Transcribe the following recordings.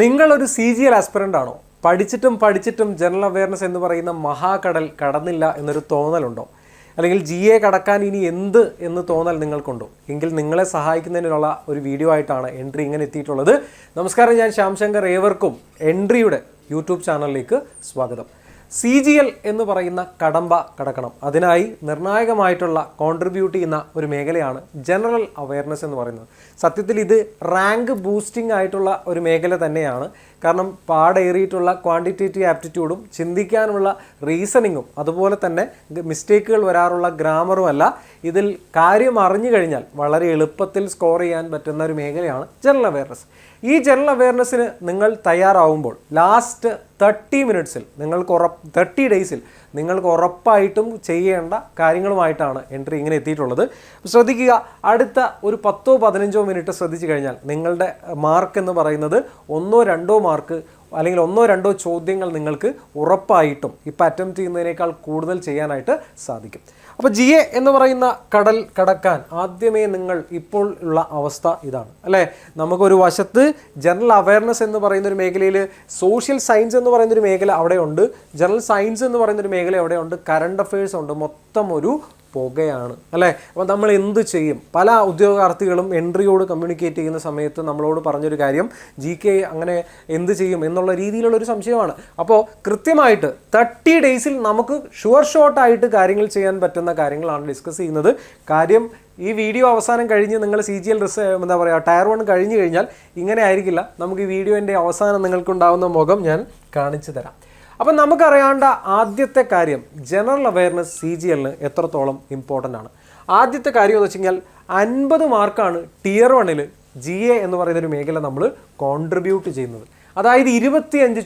നിങ്ങളൊരു CGL aspirant ആണോ? പഠിച്ചിട്ടും general awareness എന്ന് പറയുന്ന മഹാകടൽ കടന്നില്ല എന്നൊരു തോന്നലുണ്ടോ? അല്ലെങ്കിൽ GA കടക്കാൻ ഇനി എന്ത് എന്ന് തോന്നൽ നിങ്ങൾക്കുണ്ടോ? എങ്കിൽ നിങ്ങളെ സഹായിക്കുന്നതിനുള്ള ഒരു വീഡിയോ ആയിട്ടാണ് എൻട്രി ഇങ്ങനെ എത്തിയിട്ടുള്ളത്. നമസ്കാരം, ഞാൻ ശ്യാം ശങ്കർ. ഏവർക്കും എൻട്രിയുടെ യൂട്യൂബ് ചാനലിലേക്ക് സ്വാഗതം. CGL എന്ന് പറയുന്ന കടമ്പ കടക്കണം. അതിനായി നിർണായകമായിട്ടുള്ള കോൺട്രിബ്യൂട്ട് ചെയ്യുന്ന ഒരു മേഖലയാണ് ജനറൽ അവയർനെസ് എന്ന് പറയുന്നത്. സത്യത്തിൽ ഇത് റാങ്ക് ബൂസ്റ്റിംഗ് ആയിട്ടുള്ള ഒരു മേഖല തന്നെയാണ്. കാരണം പാടേറിയിട്ടുള്ള ക്വാണ്ടിറ്റേറ്റീവ് ആപ്റ്റിറ്റ്യൂഡും ചിന്തിക്കാനുള്ള റീസണിങ്ങും അതുപോലെ തന്നെ മിസ്റ്റേക്കുകൾ വരാറുള്ള ഗ്രാമറുമല്ല. ഇതിൽ കാര്യം അറിഞ്ഞു കഴിഞ്ഞാൽ വളരെ എളുപ്പത്തിൽ സ്കോർ ചെയ്യാൻ പറ്റുന്ന ഒരു മേഖലയാണ് ജനറൽ അവയർനെസ്. ഈ ജനറൽ അവയർനെസ്സിന് നിങ്ങൾ തയ്യാറാവുമ്പോൾ ലാസ്റ്റ് 30 മിനിറ്റ്സിൽ 30 ഡേയ്സിൽ നിങ്ങൾക്ക് ഉറപ്പായിട്ടും ചെയ്യേണ്ട കാര്യങ്ങളുമായിട്ടാണ് എൻട്രി ഇങ്ങനെ എത്തിയിട്ടുള്ളത്. ശ്രദ്ധിക്കുക, അടുത്ത ഒരു 10-15 മിനിറ്റ് ശ്രദ്ധിച്ചു കഴിഞ്ഞാൽ നിങ്ങളുടെ മാർക്ക് എന്ന് പറയുന്നത് 1-2 മാർക്ക് അല്ലെങ്കിൽ 1-2 ചോദ്യങ്ങൾ നിങ്ങൾക്ക് ഉറപ്പായിട്ടും ഇപ്പോൾ അറ്റംപ്റ്റ് ചെയ്യുന്നതിനേക്കാൾ കൂടുതൽ ചെയ്യാനായിട്ട് സാധിക്കും. അപ്പോൾ GA എന്ന് പറയുന്ന കടൽ കടക്കാൻ ആദ്യമേ നിങ്ങൾ ഇപ്പോൾ ഉള്ള അവസ്ഥ ഇതാണ്, അല്ലേ? നമുക്കൊരു വശത്ത് ജനറൽ അവയർനെസ് എന്ന് പറയുന്നൊരു മേഖലയിൽ സോഷ്യൽ സയൻസ് എന്ന് പറയുന്നൊരു മേഖല അവിടെയുണ്ട്, ജനറൽ സയൻസ് എന്ന് പറയുന്നൊരു മേഖല അവിടെയുണ്ട്, കറണ്ട് അഫയേഴ്സ് ഉണ്ട്. മൊത്തം ഒരു പുകയാണ്, അല്ലേ? അപ്പോൾ നമ്മൾ എന്ത് ചെയ്യും? പല ഉദ്യോഗാർത്ഥികളും എൻട്രിയോട് കമ്മ്യൂണിക്കേറ്റ് ചെയ്യുന്ന സമയത്ത് നമ്മളോട് പറഞ്ഞൊരു കാര്യം GK അങ്ങനെ എന്ത് ചെയ്യും എന്നുള്ള രീതിയിലുള്ളൊരു സംശയമാണ്. അപ്പോൾ കൃത്യമായിട്ട് 30 ഡേയ്സിൽ നമുക്ക് ഷോർട്ടായിട്ട് കാര്യങ്ങൾ ചെയ്യാൻ പറ്റുന്ന കാര്യങ്ങളാണ് ഡിസ്കസ് ചെയ്യുന്നത്. കാര്യം ഈ വീഡിയോ അവസാനം കഴിഞ്ഞ് നിങ്ങൾ CGL ടയർ 1 കഴിഞ്ഞ് കഴിഞ്ഞാൽ ഇങ്ങനെ ആയിരിക്കില്ല. നമുക്ക് ഈ വീഡിയോൻ്റെ അവസാനം നിങ്ങൾക്കുണ്ടാകുന്ന മുഖം ഞാൻ കാണിച്ചു തരാം. അപ്പം നമുക്കറിയാണ്ട ആദ്യത്തെ കാര്യം ജനറൽ അവയർനെസ് CGLന് എത്രത്തോളം ഇമ്പോർട്ടൻ്റ് ആണ്. ആദ്യത്തെ കാര്യം എന്ന് വെച്ച് കഴിഞ്ഞാൽ 50 മാർക്കാണ് Tier 1 GA എന്ന് പറയുന്നൊരു മേഖല നമ്മൾ കോൺട്രിബ്യൂട്ട് ചെയ്യുന്നത്. അതായത് 25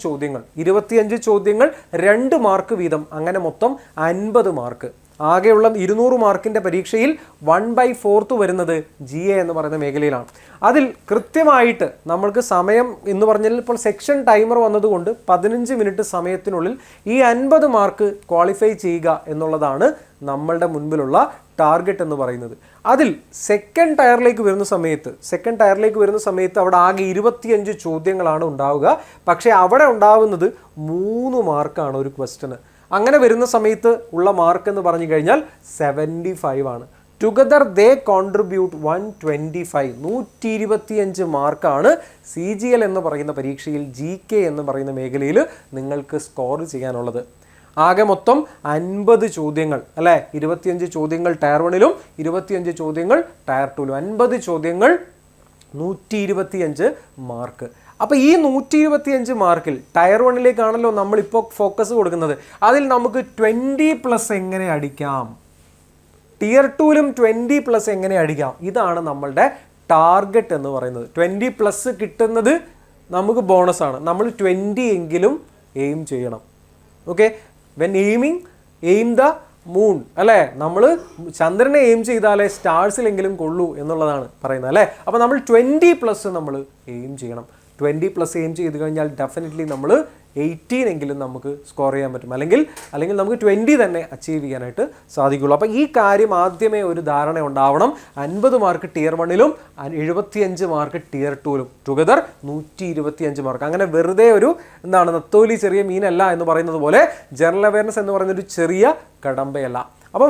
ചോദ്യങ്ങൾ 2 മാർക്ക് വീതം, അങ്ങനെ മൊത്തം 50 മാർക്ക്. ആകെയുള്ള 200 മാർക്കിൻ്റെ പരീക്ഷയിൽ 1/4 വരുന്നത് GA എന്ന് പറയുന്ന മേഖലയിലാണ്. അതിൽ കൃത്യമായിട്ട് നമ്മൾക്ക് സമയം എന്ന് പറഞ്ഞാൽ ഇപ്പോൾ സെക്ഷൻ ടൈമർ വന്നതുകൊണ്ട് 15 മിനിറ്റ് സമയത്തിനുള്ളിൽ ഈ 50 മാർക്ക് ക്വാളിഫൈ ചെയ്യുക എന്നുള്ളതാണ് നമ്മളുടെ മുൻപിലുള്ള ടാർഗറ്റ് എന്ന് പറയുന്നത്. അതിൽ സെക്കൻഡ് ടയറിലേക്ക് വരുന്ന സമയത്ത് അവിടെ ആകെ 25 ചോദ്യങ്ങളാണ് ഉണ്ടാവുക. പക്ഷേ അവിടെ ഉണ്ടാവുന്നത് 3 മാർക്കാണ് ഒരു ക്വസ്റ്റ്യന്. അങ്ങനെ വരുന്ന സമയത്ത് ഉള്ള മാർക്ക് എന്ന് പറഞ്ഞു കഴിഞ്ഞാൽ 75 ആണ്. ടുഗദർ ദേ കോൺട്രിബ്യൂട്ട് 125, 125 മാർക്കാണ് CGL എന്ന് പറയുന്ന പരീക്ഷയിൽ GK എന്ന് പറയുന്ന മേഖലയിൽ നിങ്ങൾക്ക് സ്കോർ ചെയ്യാനുള്ളത്. ആകെ മൊത്തം 50 ചോദ്യങ്ങൾ, അല്ലേ? 25 ചോദ്യങ്ങൾ ടയർ 1ലും 25 ചോദ്യങ്ങൾ ടയർ 2ലും, 50 ചോദ്യങ്ങൾ 125 മാർക്ക്. അപ്പോൾ ഈ 125 മാർക്കിൽ ടയർ 1ലേക്കാണല്ലോ നമ്മളിപ്പോൾ ഫോക്കസ് കൊടുക്കുന്നത്. അതിൽ നമുക്ക് 20+ എങ്ങനെ അടിക്കാം, Tier 2ലും 20+ എങ്ങനെ അടിക്കാം, ഇതാണ് നമ്മളുടെ ടാർഗറ്റ് എന്ന് പറയുന്നത്. 20+ കിട്ടുന്നത് നമുക്ക് ബോണസാണ്. നമ്മൾ 20 എങ്കിലും എയിം ചെയ്യണം. Okay, when aiming aim the moon, അല്ലേ? നമ്മൾ ചന്ദ്രനെ എയിം ചെയ്താലേ സ്റ്റാർസിലെങ്കിലും കൊള്ളൂ എന്നുള്ളതാണ് പറയുന്നത്, അല്ലേ? അപ്പോൾ നമ്മൾ 20+ നമ്മൾ എയിം ചെയ്യണം. 20+ എയിം ചെയ്ത് കഴിഞ്ഞാൽ ഡെഫിനറ്റ്ലി നമ്മൾ 18 എങ്കിലും നമുക്ക് സ്കോർ ചെയ്യാൻ പറ്റും, അല്ലെങ്കിൽ നമുക്ക് 20 തന്നെ അച്ചീവ് ചെയ്യാനായിട്ട് സാധിക്കുള്ളൂ. അപ്പോൾ ഈ കാര്യം ആദ്യമേ ഒരു ധാരണ ഉണ്ടാവണം. 50 മാർക്ക് Tier 1ലും 75 മാർക്ക് Tier 2ലും, ടുഗദർ 125 മാർക്ക്. അങ്ങനെ വെറുതെ ഒരു നത്തോലി ചെറിയ മീനല്ല എന്ന് പറയുന്നത് പോലെ ജനറൽ അവയർനെസ് എന്ന് പറയുന്നൊരു ചെറിയ കടമ്പയല്ല. അപ്പോൾ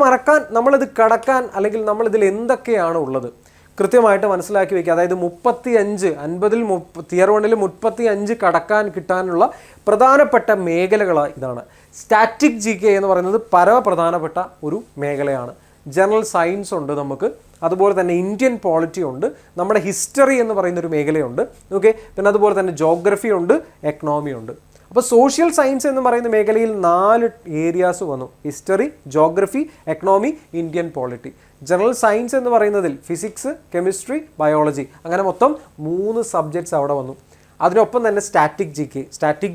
നമ്മളിത് കടക്കാൻ, അല്ലെങ്കിൽ നമ്മളിതിൽ എന്തൊക്കെയാണ് ഉള്ളത് കൃത്യമായിട്ട് മനസ്സിലാക്കി വയ്ക്കുക. അതായത് 35, 50ൽ Tier 1ൽ 35 കടക്കാൻ കിട്ടാനുള്ള പ്രധാനപ്പെട്ട മേഖലകൾ ഇതാണ്. സ്റ്റാറ്റിക് GK എന്ന് പറയുന്നത് പരമപ്രധാനപ്പെട്ട ഒരു മേഖലയാണ്. ജനറൽ സയൻസ് ഉണ്ട് നമുക്ക്, അതുപോലെ തന്നെ ഇന്ത്യൻ പോളിറ്റി ഉണ്ട്, നമ്മുടെ ഹിസ്റ്ററി എന്ന് പറയുന്നൊരു മേഖലയുണ്ട്. ഓക്കെ, പിന്നെ അതുപോലെ തന്നെ ജോഗ്രഫി ഉണ്ട്, എക്കണോമി ഉണ്ട്. അപ്പോൾ സോഷ്യൽ സയൻസ് എന്ന് പറയുന്ന മേഖലയിൽ 4 ഏരിയാസ് വന്നു: history, geography, economy, Indian polity. General science എന്ന് പറയുന്നതിൽ ഫിസിക്സ്, കെമിസ്ട്രി, ബയോളജി, അങ്ങനെ മൊത്തം 3 സബ്ജക്ട്സ് അവിടെ വന്നു. അതിനൊപ്പം തന്നെ സ്റ്റാറ്റിക്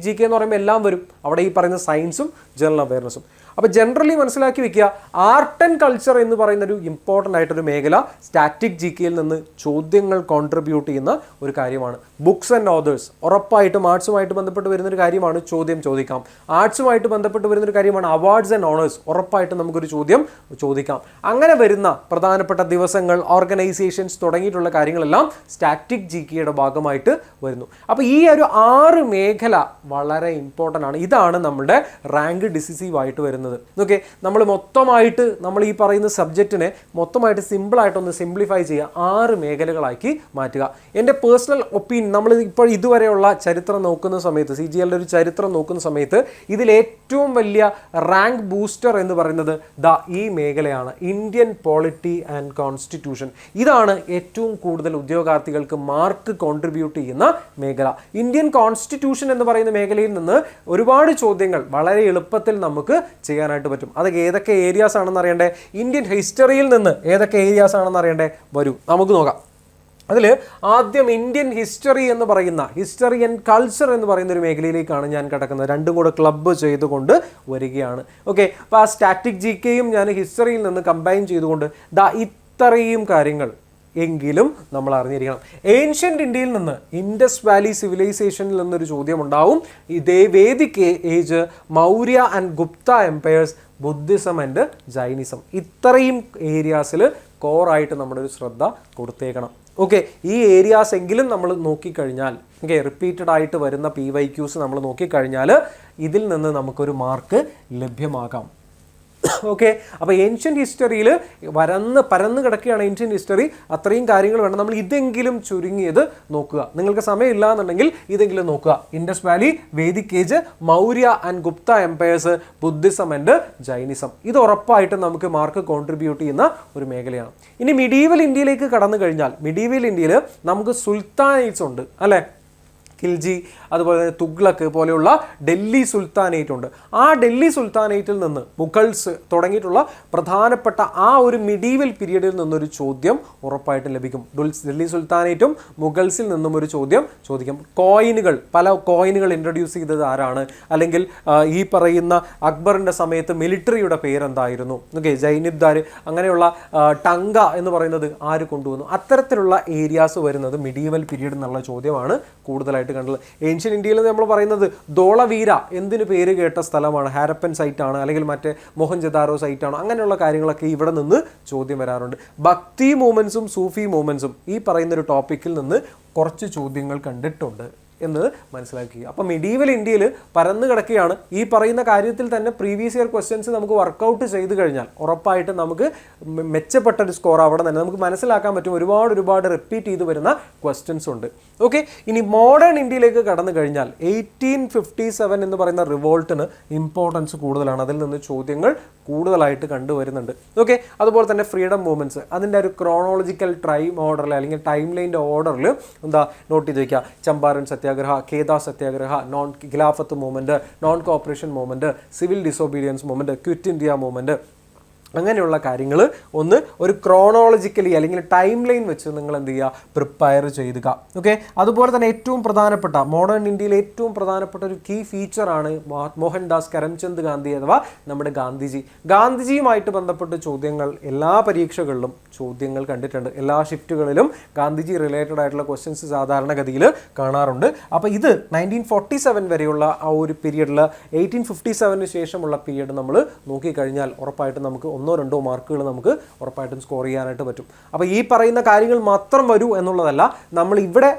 GK എന്ന് പറയുമ്പോൾ എല്ലാം വരും അവിടെ, ഈ പറയുന്ന സയൻസും ജനറൽ അവയർനെസ്സും. അപ്പോൾ ജനറലി മനസ്സിലാക്കി വെക്കുക, ആർട്ട് ആൻഡ് കൾച്ചർ എന്ന് പറയുന്ന ഒരു ഇമ്പോർട്ടൻ്റ് ആയിട്ടൊരു മേഖല സ്റ്റാറ്റിക് ജി കെയിൽ നിന്ന് ചോദ്യങ്ങൾ കോൺട്രിബ്യൂട്ട് ചെയ്യുന്ന ഒരു കാര്യമാണ്. ബുക്സ് ആൻഡ് ഓതേഴ്സ് ഉറപ്പായിട്ടും ആർട്സുമായിട്ട് ബന്ധപ്പെട്ട് വരുന്നൊരു കാര്യമാണ്, ചോദ്യം ചോദിക്കാം. ആർട്സുമായിട്ട് ബന്ധപ്പെട്ട് വരുന്നൊരു കാര്യമാണ് അവാർഡ്സ് ആൻഡ് ഓണേഴ്സ്, ഉറപ്പായിട്ടും നമുക്കൊരു ചോദ്യം ചോദിക്കാം. അങ്ങനെ വരുന്ന പ്രധാനപ്പെട്ട ദിവസങ്ങൾ, ഓർഗനൈസേഷൻസ് തുടങ്ങിയിട്ടുള്ള കാര്യങ്ങളെല്ലാം സ്റ്റാറ്റിക് ജി കെയുടെ ഭാഗമായിട്ട് വരുന്നു. അപ്പോൾ ഈ ഒരു 6 മേഖല വളരെ ഇമ്പോർട്ടൻ്റ് ആണ്. ഇതാണ് നമ്മുടെ റാങ്ക് ഡിസിസീവ് ആയിട്ട് വരുന്നത്. ഓക്കെ, നമ്മൾ മൊത്തമായിട്ട് നമ്മൾ ഈ പറയുന്ന സബ്ജക്റ്റിനെ മൊത്തമായിട്ട് സിമ്പിളായിട്ടൊന്ന് സിംപ്ലിഫൈ ചെയ്യുക, 6 മേഖലകളാക്കി മാറ്റുക. എൻ്റെ പേഴ്സണൽ ഒപ്പീനിയൻ, നമ്മൾ ഇപ്പോൾ ഇതുവരെയുള്ള ചരിത്രം നോക്കുന്ന സമയത്ത്, CGL ഒരു ചരിത്രം നോക്കുന്ന സമയത്ത് ഇതിൽ ഏറ്റവും വലിയ റാങ്ക് ബൂസ്റ്റർ എന്ന് പറയുന്നത് ഈ മേഖലയാണ്, ഇന്ത്യൻ പോളിറ്റി ആൻഡ് കോൺസ്റ്റിറ്റ്യൂഷൻ. ഇതാണ് ഏറ്റവും കൂടുതൽ ഉദ്യോഗാർത്ഥികൾക്ക് മാർക്ക് കോൺട്രിബ്യൂട്ട് ചെയ്യുന്ന മേഖല. ഇന്ത്യൻ കോൺസ്റ്റിറ്റ്യൂഷൻ എന്ന് പറയുന്ന മേഖലയിൽ നിന്ന് ഒരുപാട് ചോദ്യങ്ങൾ വളരെ എളുപ്പത്തിൽ നമുക്ക് ചെയ്യാനായിട്ട് പറ്റും. അതൊക്കെ ഏതൊക്കെ ഏരിയാസ് ആണെന്ന് അറിയണ്ടേ? ഇന്ത്യൻ ഹിസ്റ്ററിയിൽ നിന്ന് ഏതൊക്കെ ഏരിയാസ് ആണെന്ന് അറിയണ്ടേ? വരൂ നമുക്ക് നോക്കാം. അതിൽ ആദ്യം ഇന്ത്യൻ ഹിസ്റ്ററി എന്ന് പറയുന്ന, ഹിസ്റ്ററി ആൻഡ് കൾച്ചർ എന്ന് പറയുന്ന ഒരു മേഖലയിലേക്കാണ് ഞാൻ കിടക്കുന്നത്. രണ്ടും കൂടെ ക്ലബ്ബ് ചെയ്തുകൊണ്ട് വരികയാണ്. ഓക്കെ, അപ്പോൾ ആ സ്റ്റാറ്റിക് ജി കെയും ഞാൻ ഹിസ്റ്ററിയിൽ നിന്ന് കമ്പൈൻ ചെയ്തുകൊണ്ട് ഇത്രയും കാര്യങ്ങൾ എങ്കിലും നമ്മൾ അറിഞ്ഞിരിക്കണം. ഏൻഷ്യൻ്റ് ഇന്ത്യയിൽ നിന്ന്, ഇൻഡസ് വാലി സിവിലൈസേഷനിൽ നിന്നൊരു ചോദ്യം ഉണ്ടാവും. ഇതേ Vedic age, Maurya and Gupta empires, Buddhism and Jainism. ഇത്രയും ഏരിയാസിൽ കോറായിട്ട് നമ്മുടെ ഒരു ശ്രദ്ധ കൊടുത്തേക്കണം. ഓക്കെ, ഈ ഏരിയാസ് എങ്കിലും നമ്മൾ നോക്കിക്കഴിഞ്ഞാൽ, ഓക്കെ, റിപ്പീറ്റഡ് ആയിട്ട് വരുന്ന PYQs നമ്മൾ നോക്കിക്കഴിഞ്ഞാൽ ഇതിൽ നിന്ന് നമുക്കൊരു മാർക്ക് ലഭ്യമാകാം. ഓക്കെ, അപ്പോൾ ഏൻഷ്യൻ്റ് ഹിസ്റ്ററിയിൽ പരന്ന് കിടക്കുകയാണ് ഏൻഷ്യൻ്റ് ഹിസ്റ്ററി. അത്രയും കാര്യങ്ങൾ വേണം, നമ്മൾ ഇതെങ്കിലും ചുരുങ്ങിയത് നോക്കുക. നിങ്ങൾക്ക് സമയമില്ല എന്നുണ്ടെങ്കിൽ ഇതെങ്കിലും നോക്കുക. Indus valley, Vedic age, Maurya and Gupta empires, Buddhism and Jainism. ഇത് ഉറപ്പായിട്ടും നമുക്ക് മാർക്ക് കോൺട്രിബ്യൂട്ട് ചെയ്യുന്ന ഒരു മേഖലയാണ്. ഇനി മിഡീവൽ ഇന്ത്യയിലേക്ക് കടന്നു കഴിഞ്ഞാൽ, മിഡീവൽ ഇന്ത്യയിൽ നമുക്ക് സുൽത്താനേറ്റ്സ് ഉണ്ട് അല്ലേ? ഖിൽജി, അതുപോലെ തന്നെ തുഗ്ലക്ക് പോലെയുള്ള ഡൽഹി സുൽത്താനേറ്റ് ഉണ്ട്. ആ ഡൽഹി സുൽത്താനേറ്റിൽ നിന്ന് മുഗൾസ് തുടങ്ങിയിട്ടുള്ള പ്രധാനപ്പെട്ട ആ ഒരു മിഡീവൽ പീരീഡിൽ നിന്നൊരു ചോദ്യം ഉറപ്പായിട്ടും ലഭിക്കും. ഡൽഹി സുൽത്താനേറ്റും മുഗൾസിൽ നിന്നും ഒരു ചോദ്യം ചോദിക്കും. കോയിനുകൾ, പല കോയിനുകൾ ഇൻട്രൊഡ്യൂസ് ചെയ്തത് ആരാണ്? അല്ലെങ്കിൽ ഈ പറയുന്ന അക്ബറിൻ്റെ സമയത്ത് മിലിറ്ററിയുടെ പേരെന്തായിരുന്നു? ഓക്കെ, ജൈനിബ്ദാർ, അങ്ങനെയുള്ള ടങ്ക എന്ന് പറയുന്നത് ആര് കൊണ്ടുവന്നു? അത്തരത്തിലുള്ള ഏരിയാസ് വരുന്നത് മിഡീവൽ പീരീഡ് എന്നുള്ള ചോദ്യമാണ് കൂടുതലായിട്ട് കണ്ടത്. ഏൻഷ്യൻ ഇന്ത്യയിൽ നമ്മൾ പറയുന്നത് ധോളവീര എന്തിനു പേര് കേട്ട സ്ഥലമാണ്? ഹാരപ്പൻ സൈറ്റാണ്, അല്ലെങ്കിൽ മറ്റേ മൊഹൻജദാരോ സൈറ്റാണ്. അങ്ങനെയുള്ള കാര്യങ്ങളൊക്കെ ഇവിടെ നിന്ന് ചോദ്യം വരാറുണ്ട്. ഭക്തി മൂവ്മെൻറ്റ്സും സൂഫി മൂവ്മെൻറ്റ്സും ഈ പറയുന്നൊരു ടോപ്പിക്കിൽ നിന്ന് കുറച്ച് ചോദ്യങ്ങൾ കണ്ടിട്ടുണ്ട് എന്നത് മനസ്സിലാക്കുക. അപ്പോൾ മിഡീവൽ ഇന്ത്യയിൽ പരന്നു കിടക്കുകയാണ്. ഈ പറയുന്ന കാര്യത്തിൽ തന്നെ പ്രീവിയസ് ഇയർ ക്വസ്റ്റ്യൻസ് നമുക്ക് വർക്കൗട്ട് ചെയ്ത് കഴിഞ്ഞാൽ ഉറപ്പായിട്ടും നമുക്ക് മെച്ചപ്പെട്ട ഒരു സ്കോർ അവിടെ തന്നെ നമുക്ക് മനസ്സിലാക്കാൻ പറ്റും. ഒരുപാട് റിപ്പീറ്റ് ചെയ്ത് വരുന്ന ക്വസ്റ്റ്യൻസ് ഉണ്ട്. ഓക്കെ, ഇനി മോഡേൺ ഇന്ത്യയിലേക്ക് കടന്നു കഴിഞ്ഞാൽ 1857 എന്ന് പറയുന്ന റിവോൾട്ടിന് ഇമ്പോർട്ടൻസ് കൂടുതലാണ്. അതിൽ നിന്ന് ചോദ്യങ്ങൾ കൂടുതലായിട്ട് കണ്ടുവരുന്നുണ്ട്. ഓക്കെ, അതുപോലെ തന്നെ ഫ്രീഡം മൂവ്മെൻറ്റ്സ്, അതിൻ്റെ ഒരു ക്രോണോളജിക്കൽ ഓർഡറിൽ അല്ലെങ്കിൽ ടൈം ലൈൻ്റെ ഓർഡറിൽ നോട്ട് ചെയ്ത് വയ്ക്കുക. Champaran Satyagraha, Kheda Satyagraha, non Khilafat movement, non cooperation movement, civil disobedience movement, quit India movement, അങ്ങനെയുള്ള കാര്യങ്ങൾ ഒന്ന് ഒരു ക്രോണോളജിക്കലി അല്ലെങ്കിൽ ടൈം ലൈൻ വെച്ച് നിങ്ങൾ എന്ത് ചെയ്യുക, പ്രിപ്പയർ ചെയ്യുക. ഓക്കെ, അതുപോലെ തന്നെ ഏറ്റവും പ്രധാനപ്പെട്ട മോഡേൺ ഇന്ത്യയിലെ ഏറ്റവും പ്രധാനപ്പെട്ട ഒരു കീ ഫീച്ചറാണ് മോഹൻദാസ് കരംചന്ദ് ഗാന്ധി അഥവാ നമ്മുടെ ഗാന്ധിജിയുമായിട്ട് ബന്ധപ്പെട്ട ചോദ്യങ്ങൾ എല്ലാ പരീക്ഷകളിലും ചോദ്യങ്ങൾ കണ്ടിട്ടുണ്ട്. എല്ലാ ഷിഫ്റ്റുകളിലും ഗാന്ധിജി റിലേറ്റഡ് ആയിട്ടുള്ള ക്വസ്റ്റ്യൻസ് സാധാരണഗതിയിൽ കാണാറുണ്ട്. അപ്പോൾ ഇത് 1947 വരെയുള്ള ആ ഒരു പീരീഡിൽ 1857 ശേഷമുള്ള പീരീഡ് നമ്മൾ നോക്കിക്കഴിഞ്ഞാൽ ഉറപ്പായിട്ടും നമുക്ക് 1-2 മാർക്കുകൾ നമുക്ക് ഉറപ്പായിട്ടും സ്കോർ ചെയ്യാനായിട്ട് പറ്റും. അപ്പോൾ ഈ പറയുന്ന കാര്യങ്ങൾ മാത്രം വരൂ എന്നുള്ളതല്ല, നമ്മൾ ഇവിടെ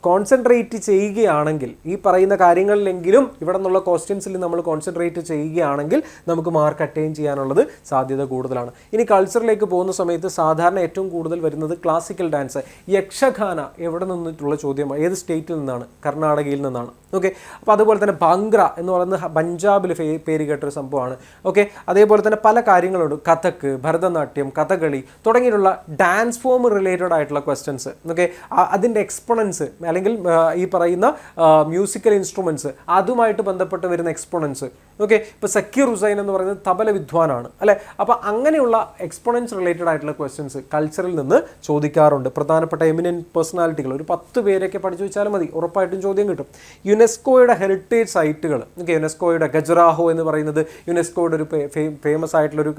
കോൺസെൻട്രേറ്റ് ചെയ്യുകയാണെങ്കിൽ, ഈ പറയുന്ന കാര്യങ്ങളിലെങ്കിലും ഇവിടെ നിന്നുള്ള ക്വസ്റ്റ്യൻസിൽ നമ്മൾ കോൺസെൻട്രേറ്റ് ചെയ്യുകയാണെങ്കിൽ നമുക്ക് മാർക്ക് അറ്റൈൻ ചെയ്യാനുള്ളത് സാധ്യത കൂടുതലാണ്. ഇനി കൾച്ചറിലേക്ക് പോകുന്ന സമയത്ത് സാധാരണ ഏറ്റവും കൂടുതൽ വരുന്നത് ക്ലാസിക്കൽ ഡാൻസ്, യക്ഷഗാന എവിടെ നിന്നിട്ടുള്ള ചോദ്യമാണ്? ഏത് സ്റ്റേറ്റിൽ നിന്നാണ്? കർണാടകയിൽ നിന്നാണ്. ഓക്കെ, അപ്പോൾ അതുപോലെ തന്നെ ഭംഗ്ര എന്ന് പറയുന്നത് പഞ്ചാബിൽ പേര് കേട്ടൊരു സംഭവമാണ്. ഓക്കെ, അതേപോലെ തന്നെ പല കാര്യങ്ങളുണ്ട്. കഥക്ക്, ഭരതനാട്യം, കഥകളി തുടങ്ങിയിട്ടുള്ള ഡാൻസ് ഫോം റിലേറ്റഡ് ആയിട്ടുള്ള ക്വസ്റ്റ്യൻസ്. ഓക്കെ, അതിൻ്റെ എക്സ്പോണൻസ് അല്ലെങ്കിൽ ഈ പറയുന്ന മ്യൂസിക്കൽ ഇൻസ്ട്രുമെൻറ്റ്സ് അതുമായിട്ട് ബന്ധപ്പെട്ട് വരുന്ന എക്സ്പോണൻസ് ഓക്കെ, ഇപ്പോൾ സക്കീർ ഹുസൈൻ എന്ന് പറയുന്നത് തബല വിദ്വാനാണ് അല്ലേ. അപ്പോൾ അങ്ങനെയുള്ള എക്സ്പോണൻസ് റിലേറ്റഡ് ആയിട്ടുള്ള ക്വസ്റ്റ്യൻസ് കൾച്ചറിൽ നിന്ന് ചോദിക്കാറുണ്ട്. പ്രധാനപ്പെട്ട എമിനൻറ്റ് പേഴ്സണാലിറ്റികൾ ഒരു 10 പേരൊക്കെ പഠിച്ചു വെച്ചാൽ മതി, ഉറപ്പായിട്ടും ചോദ്യം കിട്ടും. യുനെസ്കോയുടെ ഹെറിറ്റേജ് സൈറ്റുകൾ, ഓക്കെ, യുനെസ്കോയുടെ ഖജുറാഹോ എന്ന് പറയുന്നത് യുനെസ്കോയുടെ ഒരു ഫേമസ് ആയിട്ടുള്ളൊരു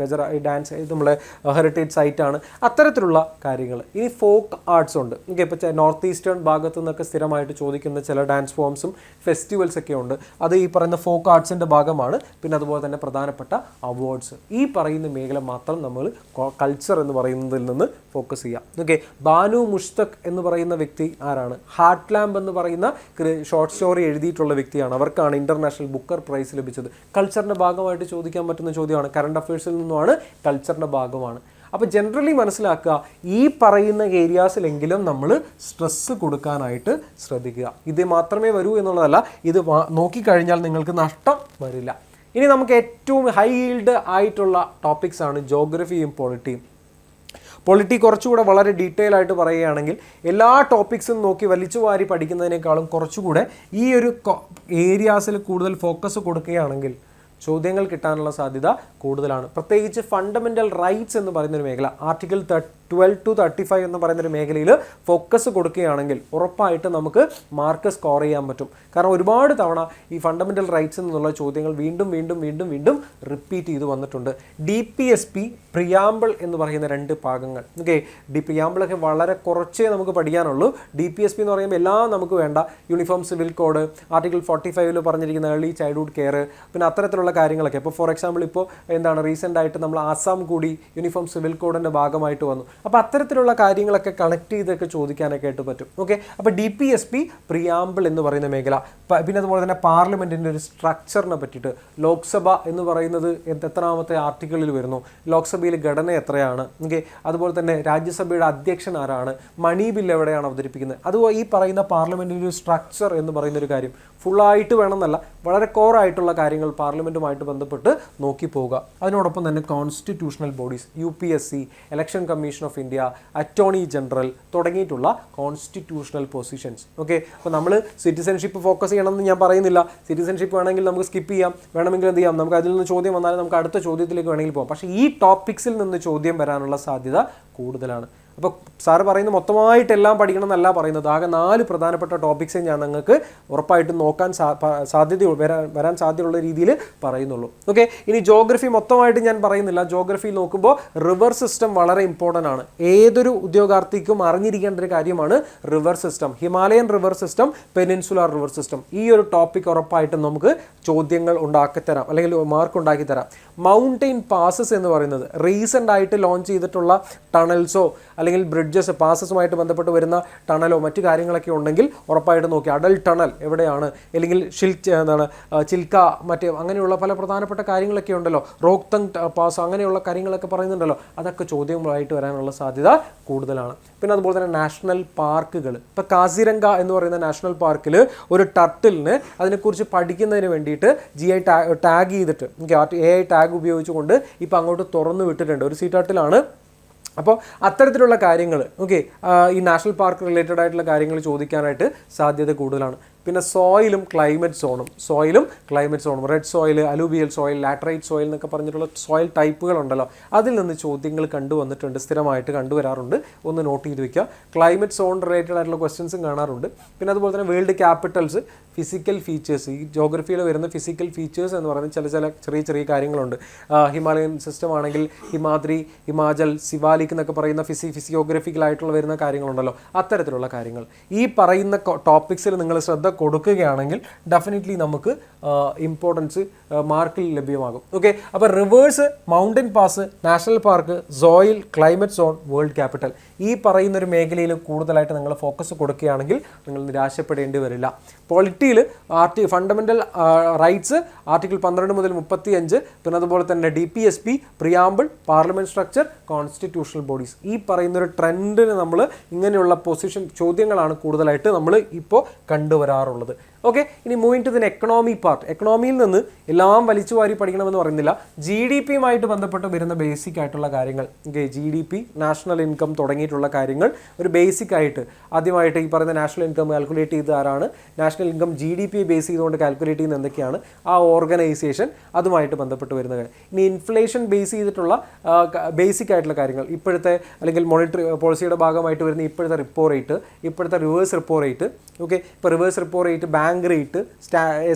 ഡാൻസ് നമ്മളെ ഹെറിറ്റേജ് സൈറ്റാണ്. അത്തരത്തിലുള്ള കാര്യങ്ങൾ. ഇനി ഫോക്ക് ആർട്സ് ഉണ്ട്, ഓക്കെ, ഇപ്പോൾ നോർത്ത് ഈസ്റ്റേൺ ഭാഗത്തു നിന്നൊക്കെ സ്ഥിരമായിട്ട് ചോദിക്കുന്ന ചില ഡാൻസ് ഫോംസും ഫെസ്റ്റിവൽസ് ഒക്കെ ഉണ്ട്. അത് ഈ പറയുന്ന ഫോക്ക് ആർട്സിൻ്റെ ഭാഗമാണ്. പിന്നെ അതുപോലെ തന്നെ പ്രധാനപ്പെട്ട അവാർഡ്സ്. ഈ പറയുന്ന മേഖല മാത്രം നമ്മൾ കൾച്ചർ എന്ന് പറയുന്നതിൽ നിന്ന് ഫോക്കസ് ചെയ്യാം. ഓക്കെ, ബാനു മുഷ്തഖ് എന്ന് പറയുന്ന വ്യക്തി ആരാണ്? ഹാർട്ട് ലാമ്പ് എന്ന് പറയുന്ന ഷോർട്ട് സ്റ്റോറി എഴുതിയിട്ടുള്ള വ്യക്തിയാണ്. അവർക്കാണ് ഇന്റർനാഷണൽ ബുക്കർ പ്രൈസ് ലഭിച്ചത്. കൾച്ചറിൻ്റെ ഭാഗമായിട്ട് ചോദിക്കാൻ പറ്റുന്ന ചോദ്യമാണ്. കറണ്ട് അഫയേഴ്സിൽ നിന്നുമാണ്, കൾച്ചറിൻ്റെ ഭാഗമാണ്. അപ്പോൾ ജനറലി മനസ്സിലാക്കുക, ഈ പറയുന്ന ഏരിയാസിലെങ്കിലും നമ്മൾ സ്ട്രെസ്സ് കൊടുക്കാനായിട്ട് ശ്രദ്ധിക്കുക. ഇത് മാത്രമേ വരൂ എന്നുള്ളതല്ല, ഇത് നോക്കിക്കഴിഞ്ഞാൽ നിങ്ങൾക്ക് നഷ്ടം വരില്ല. ഇനി നമുക്ക് ഏറ്റവും ഹൈ ഈൽഡ് ആയിട്ടുള്ള ടോപ്പിക്സ് ആണ് ജോഗ്രഫിയും പൊളിറ്റിയും. പൊളിറ്റി കുറച്ചുകൂടെ വളരെ ഡീറ്റെയിൽ ആയിട്ട് പറയുകയാണെങ്കിൽ എല്ലാ ടോപ്പിക്സും നോക്കി വലിച്ചു വാരി പഠിക്കുന്നതിനേക്കാളും കുറച്ചുകൂടെ ഈ ഒരു ഏരിയാസിൽ കൂടുതൽ ഫോക്കസ് കൊടുക്കുകയാണെങ്കിൽ ചോദ്യങ്ങൾ കിട്ടാനുള്ള സാധ്യത കൂടുതലാണ്. പ്രത്യേകിച്ച് ഫണ്ടമെൻ്റൽ റൈറ്റ്സ് എന്ന് പറയുന്നൊരു മേഖല, ആർട്ടിക്കിൾ 12 to 35 എന്ന് പറയുന്നൊരു മേഖലയിൽ ഫോക്കസ് കൊടുക്കുകയാണെങ്കിൽ ഉറപ്പായിട്ട് നമുക്ക് മാർക്ക് സ്കോർ ചെയ്യാൻ പറ്റും. കാരണം ഒരുപാട് തവണ ഈ ഫണ്ടമെൻ്റൽ റൈറ്റ്സ് എന്നുള്ള ചോദ്യങ്ങൾ വീണ്ടും വീണ്ടും വീണ്ടും വീണ്ടും റിപ്പീറ്റ് ചെയ്ത് വന്നിട്ടുണ്ട്. DPSP, പ്രിയാമ്പിൾ എന്ന് പറയുന്ന 2 ഭാഗങ്ങൾ. ഓക്കെ, പ്രിയാമ്പിളൊക്കെ വളരെ കുറച്ചേ നമുക്ക് പഠിക്കാനുള്ളൂ. DPSP എന്ന് പറയുമ്പോൾ എല്ലാം നമുക്ക് വേണ്ട. യൂണിഫോം സിവിൽ കോഡ്, ആർട്ടിക്കിൾ 45 പറഞ്ഞിരിക്കുന്ന ഏർലി ചൈൽഡ്ഹുഡ് കെയർ, പിന്നെ അത്തരത്തിലുള്ള കാര്യങ്ങളൊക്കെ. ഇപ്പോൾ ഫോർ എക്സാമ്പിൾ ഇപ്പോൾ എന്താണ് റീസെൻ്റ് ആയിട്ട് നമ്മൾ ആസാം കൂടി യൂണിഫോം സിവിൽ കോഡിൻ്റെ ഭാഗമായിട്ട് വന്നു. അപ്പോൾ അത്തരത്തിലുള്ള കാര്യങ്ങളൊക്കെ കണക്ട് ചെയ്തൊക്കെ ചോദിക്കാനൊക്കെ ആയിട്ട് പറ്റും. ഓക്കെ, അപ്പോൾ DPSP, പ്രിയാമ്പിൾ എന്ന് പറയുന്ന മേഖല. പിന്നെ അതുപോലെ തന്നെ പാർലമെൻറ്റിൻ്റെ ഒരു സ്ട്രക്ചറിനെ പറ്റിയിട്ട്, ലോക്സഭ എന്ന് പറയുന്നത് എത്രാമത്തെ ആർട്ടിക്കിളിൽ വരുന്നു, ലോക്സഭയിൽ ഘടന എത്രയാണ്, ഓക്കെ, അതുപോലെ തന്നെ രാജ്യസഭയുടെ അധ്യക്ഷൻ ആരാണ്, മണി ബിൽ എവിടെയാണ് അവതരിപ്പിക്കുന്നത്, അതുപോലെ ഈ പറയുന്ന പാർലമെൻറ്റിൻ്റെ ഒരു സ്ട്രക്ചർ എന്ന് പറയുന്നൊരു കാര്യം ഫുള്ളായിട്ട് വേണമെന്നല്ല, വളരെ കോറായിട്ടുള്ള കാര്യങ്ങൾ പാർലമെൻറ്റുമായിട്ട് ബന്ധപ്പെട്ട് നോക്കി പോവുക. അതിനോടൊപ്പം തന്നെ constitutional bodies, UPSC, election commission of India, attorney general തുടങ്ങിയിട്ടുള്ള കോൺസ്റ്റിറ്റ്യൂഷണൽ പൊസിഷൻസ്. ഓക്കെ, അപ്പോൾ നമ്മൾ സിറ്റിസൺഷിപ്പ് ഫോക്കസ് ചെയ്യണമെന്ന് ഞാൻ പറയുന്നില്ല. സിറ്റിസൺഷിപ്പ് വേണമെങ്കിൽ നമുക്ക് സ്കിപ്പ് ചെയ്യാം, വേണമെങ്കിൽ എന്ത് ചെയ്യാം, നമുക്ക് അതിൽ നിന്ന് ചോദ്യം വന്നാലും നമുക്ക് അടുത്ത ചോദ്യത്തിലേക്ക് വേണമെങ്കിൽ പോകാം. പക്ഷേ ഈ ടോപ്പിക്സിൽ നിന്ന് ചോദ്യം വരാനുള്ള സാധ്യത കൂടുതലാണ്. അപ്പോൾ സാറ് പറയുന്നത് മൊത്തമായിട്ടെല്ലാം പഠിക്കണം എന്നല്ല പറയുന്നത്. ആകെ 4 പ്രധാനപ്പെട്ട ടോപ്പിക്സേ ഞാൻ നിങ്ങൾക്ക് ഉറപ്പായിട്ടും നോക്കാൻ വരാൻ സാധ്യതയുള്ള രീതിയിൽ പറയുന്നുള്ളൂ. ഓക്കെ, ഇനി ജോഗ്രഫി മൊത്തമായിട്ട് ഞാൻ പറയുന്നില്ല. ജോഗ്രഫി നോക്കുമ്പോൾ റിവർ സിസ്റ്റം വളരെ ഇമ്പോർട്ടൻ്റ് ആണ്. ഏതൊരു ഉദ്യോഗാർത്ഥിക്കും അറിഞ്ഞിരിക്കേണ്ട ഒരു കാര്യമാണ് river system. Himalayan river system, peninsular river system. ഈ ഒരു ടോപ്പിക് ഉറപ്പായിട്ടും നമുക്ക് ചോദ്യങ്ങൾ ഉണ്ടാക്കിത്തരാം, അല്ലെങ്കിൽ മാർക്ക് ഉണ്ടാക്കിത്തരാം. മൗണ്ടെയിൻ പാസസ് എന്ന് പറയുന്നത് റീസെൻ്റ് ആയിട്ട് ലോഞ്ച് ചെയ്തിട്ടുള്ള ടണൽസോ അല്ലെങ്കിൽ ബ്രിഡ്ജസ്, പാസസുമായിട്ട് ബന്ധപ്പെട്ട് വരുന്ന ടണലോ മറ്റു കാര്യങ്ങളൊക്കെ ഉണ്ടെങ്കിൽ ഉറപ്പായിട്ട് നോക്കി. അടൽ ടണൽ എവിടെയാണ്, അല്ലെങ്കിൽ ചിൽക്ക, മറ്റേ അങ്ങനെയുള്ള പല പ്രധാനപ്പെട്ട കാര്യങ്ങളൊക്കെ ഉണ്ടല്ലോ, റോക്തങ് പാസ്, അങ്ങനെയുള്ള കാര്യങ്ങളൊക്കെ പറയുന്നുണ്ടല്ലോ, അതൊക്കെ ചോദ്യങ്ങളായിട്ട് വരാനുള്ള സാധ്യത കൂടുതലാണ്. പിന്നെ അതുപോലെ തന്നെ നാഷണൽ പാർക്കുകൾ. ഇപ്പോൾ കാസിരംഗ എന്ന് പറയുന്ന നാഷണൽ പാർക്കിൽ ഒരു ടർട്ടിലിന് അതിനെക്കുറിച്ച് പഠിക്കുന്നതിന് വേണ്ടിയിട്ട് GI ടാഗ് ചെയ്തിട്ട്, AI ടാഗ് ഉപയോഗിച്ചുകൊണ്ട് ഇപ്പോൾ അങ്ങോട്ട് തുറന്നു വിട്ടിട്ടുണ്ട്. ഒരു സീ ടർട്ടിലാണ്. അപ്പോൾ അത്തരത്തിലുള്ള കാര്യങ്ങൾ, ഓക്കെ, ഈ നാഷണൽ പാർക്ക് റിലേറ്റഡ് ആയിട്ടുള്ള കാര്യങ്ങൾ ചോദിക്കാനായിട്ട് സാധ്യത കൂടുതലാണ്. പിന്നെ സോയിലും ക്ലൈമറ്റ് സോണും red soil, alluvial soil, laterite soil എന്നൊക്കെ പറഞ്ഞിട്ടുള്ള സോയിൽ ടൈപ്പുകളുണ്ടല്ലോ, അതിൽ നിന്ന് ചോദ്യങ്ങൾ കണ്ടുവന്നിട്ടുണ്ട്, സ്ഥിരമായിട്ട് കണ്ടുവരാറുണ്ട്. ഒന്ന് നോട്ട് ചെയ്ത് വെക്കുക. ക്ലൈമറ്റ് സോൺ റിലേറ്റഡ് ആയിട്ടുള്ള ക്വസ്റ്റ്യൻസും കാണാറുണ്ട്. പിന്നെ അതുപോലെ തന്നെ വേൾഡ് ക്യാപിറ്റൽസ്, ഫിസിക്കൽ ഫീച്ചേഴ്സ്, ഈ ജോഗ്രഫിയിൽ വരുന്ന ഫിസിക്കൽ ഫീച്ചേഴ്സ് എന്ന് പറയുന്ന ചെറിയ ചെറിയ കാര്യങ്ങളുണ്ട്. ഹിമാലയൻ സിസ്റ്റം ആണെങ്കിൽ ഹിമാദ്രി, ഹിമാചൽ, സിവാലിക് എന്നൊക്കെ പറയുന്ന ഫിസിയോഗ്രഫിക്കലായിട്ടുള്ള വരുന്ന കാര്യങ്ങളുണ്ടല്ലോ, അത്തരത്തിലുള്ള കാര്യങ്ങൾ. ഈ പറയുന്ന ടോപ്പിക്സിൽ നിങ്ങൾ ശ്രദ്ധ കൊടുക്കുകയാണെങ്കിൽ ഡെഫിനറ്റ്ലി നമുക്ക് ഇമ്പോർട്ടൻസ് മാർക്കിൽ ലഭ്യമാകും. ഓക്കെ, അപ്പോൾ reverse, mountain pass, national park, soil, climate zone, world capital, ഈ പറയുന്നൊരു മേഖലയിൽ കൂടുതലായിട്ട് നിങ്ങൾ ഫോക്കസ് കൊടുക്കുകയാണെങ്കിൽ നിങ്ങൾ നിരാശപ്പെടേണ്ടി വരില്ല. പൊളിറ്റിയിൽ ഫണ്ടമെൻ്റൽ റൈറ്റ്സ്, ആർട്ടിക്കിൾ 12 മുതൽ 35, പിന്നെ അതുപോലെ തന്നെ DPSP, preamble, parliament structure, constitutional bodies, ഈ പറയുന്നൊരു ട്രെൻഡിന് നമ്മൾ ഇങ്ങനെയുള്ള ചോദ്യങ്ങളാണ് കൂടുതലായിട്ട് നമ്മൾ ഇപ്പോൾ കണ്ടുവരാറുള്ളത്. ഓക്കെ, ഇനി moving to the economy part. എക്കണോമിയിൽ നിന്ന് എല്ലാം വലിച്ചു വാരി പഠിക്കണമെന്ന് പറയുന്നില്ല. ജി ഡി പിയുമായിട്ട് ബന്ധപ്പെട്ട് വരുന്ന ബേസിക് ആയിട്ടുള്ള കാര്യങ്ങൾ, okay, G D P, national income തുടങ്ങിയിട്ടുള്ള കാര്യങ്ങൾ ഒരു ബേസിക് ആയിട്ട് ആദ്യമായിട്ട് ഈ പറയുന്ന നാഷണൽ ഇൻകം കാൽക്കുലേറ്റ് ചെയ്ത് ആരാണ്, national income G D P base ചെയ്തുകൊണ്ട് കാൽക്കുലേറ്റ് ചെയ്യുന്ന എന്തൊക്കെയാണ്, ആ ഓർഗനൈസേഷൻ, അതുമായിട്ട് ബന്ധപ്പെട്ട് വരുന്ന കാര്യം. ഇനി ഇൻഫ്ലേഷൻ ബേസ് ചെയ്തിട്ടുള്ള ബേസിക് ആയിട്ടുള്ള കാര്യങ്ങൾ, ഇപ്പോഴത്തെ അല്ലെങ്കിൽ മോണിറ്ററി പോളിസിയുടെ ഭാഗമായിട്ട് വരുന്ന ഇപ്പോഴത്തെ റിപ്പോ റേറ്റ്, ഇപ്പോഴത്തെ റിവേഴ്സ് റിപ്പോ റേറ്റ്, ഓക്കെ, ഇപ്പോൾ reverse repo rate, bank rate,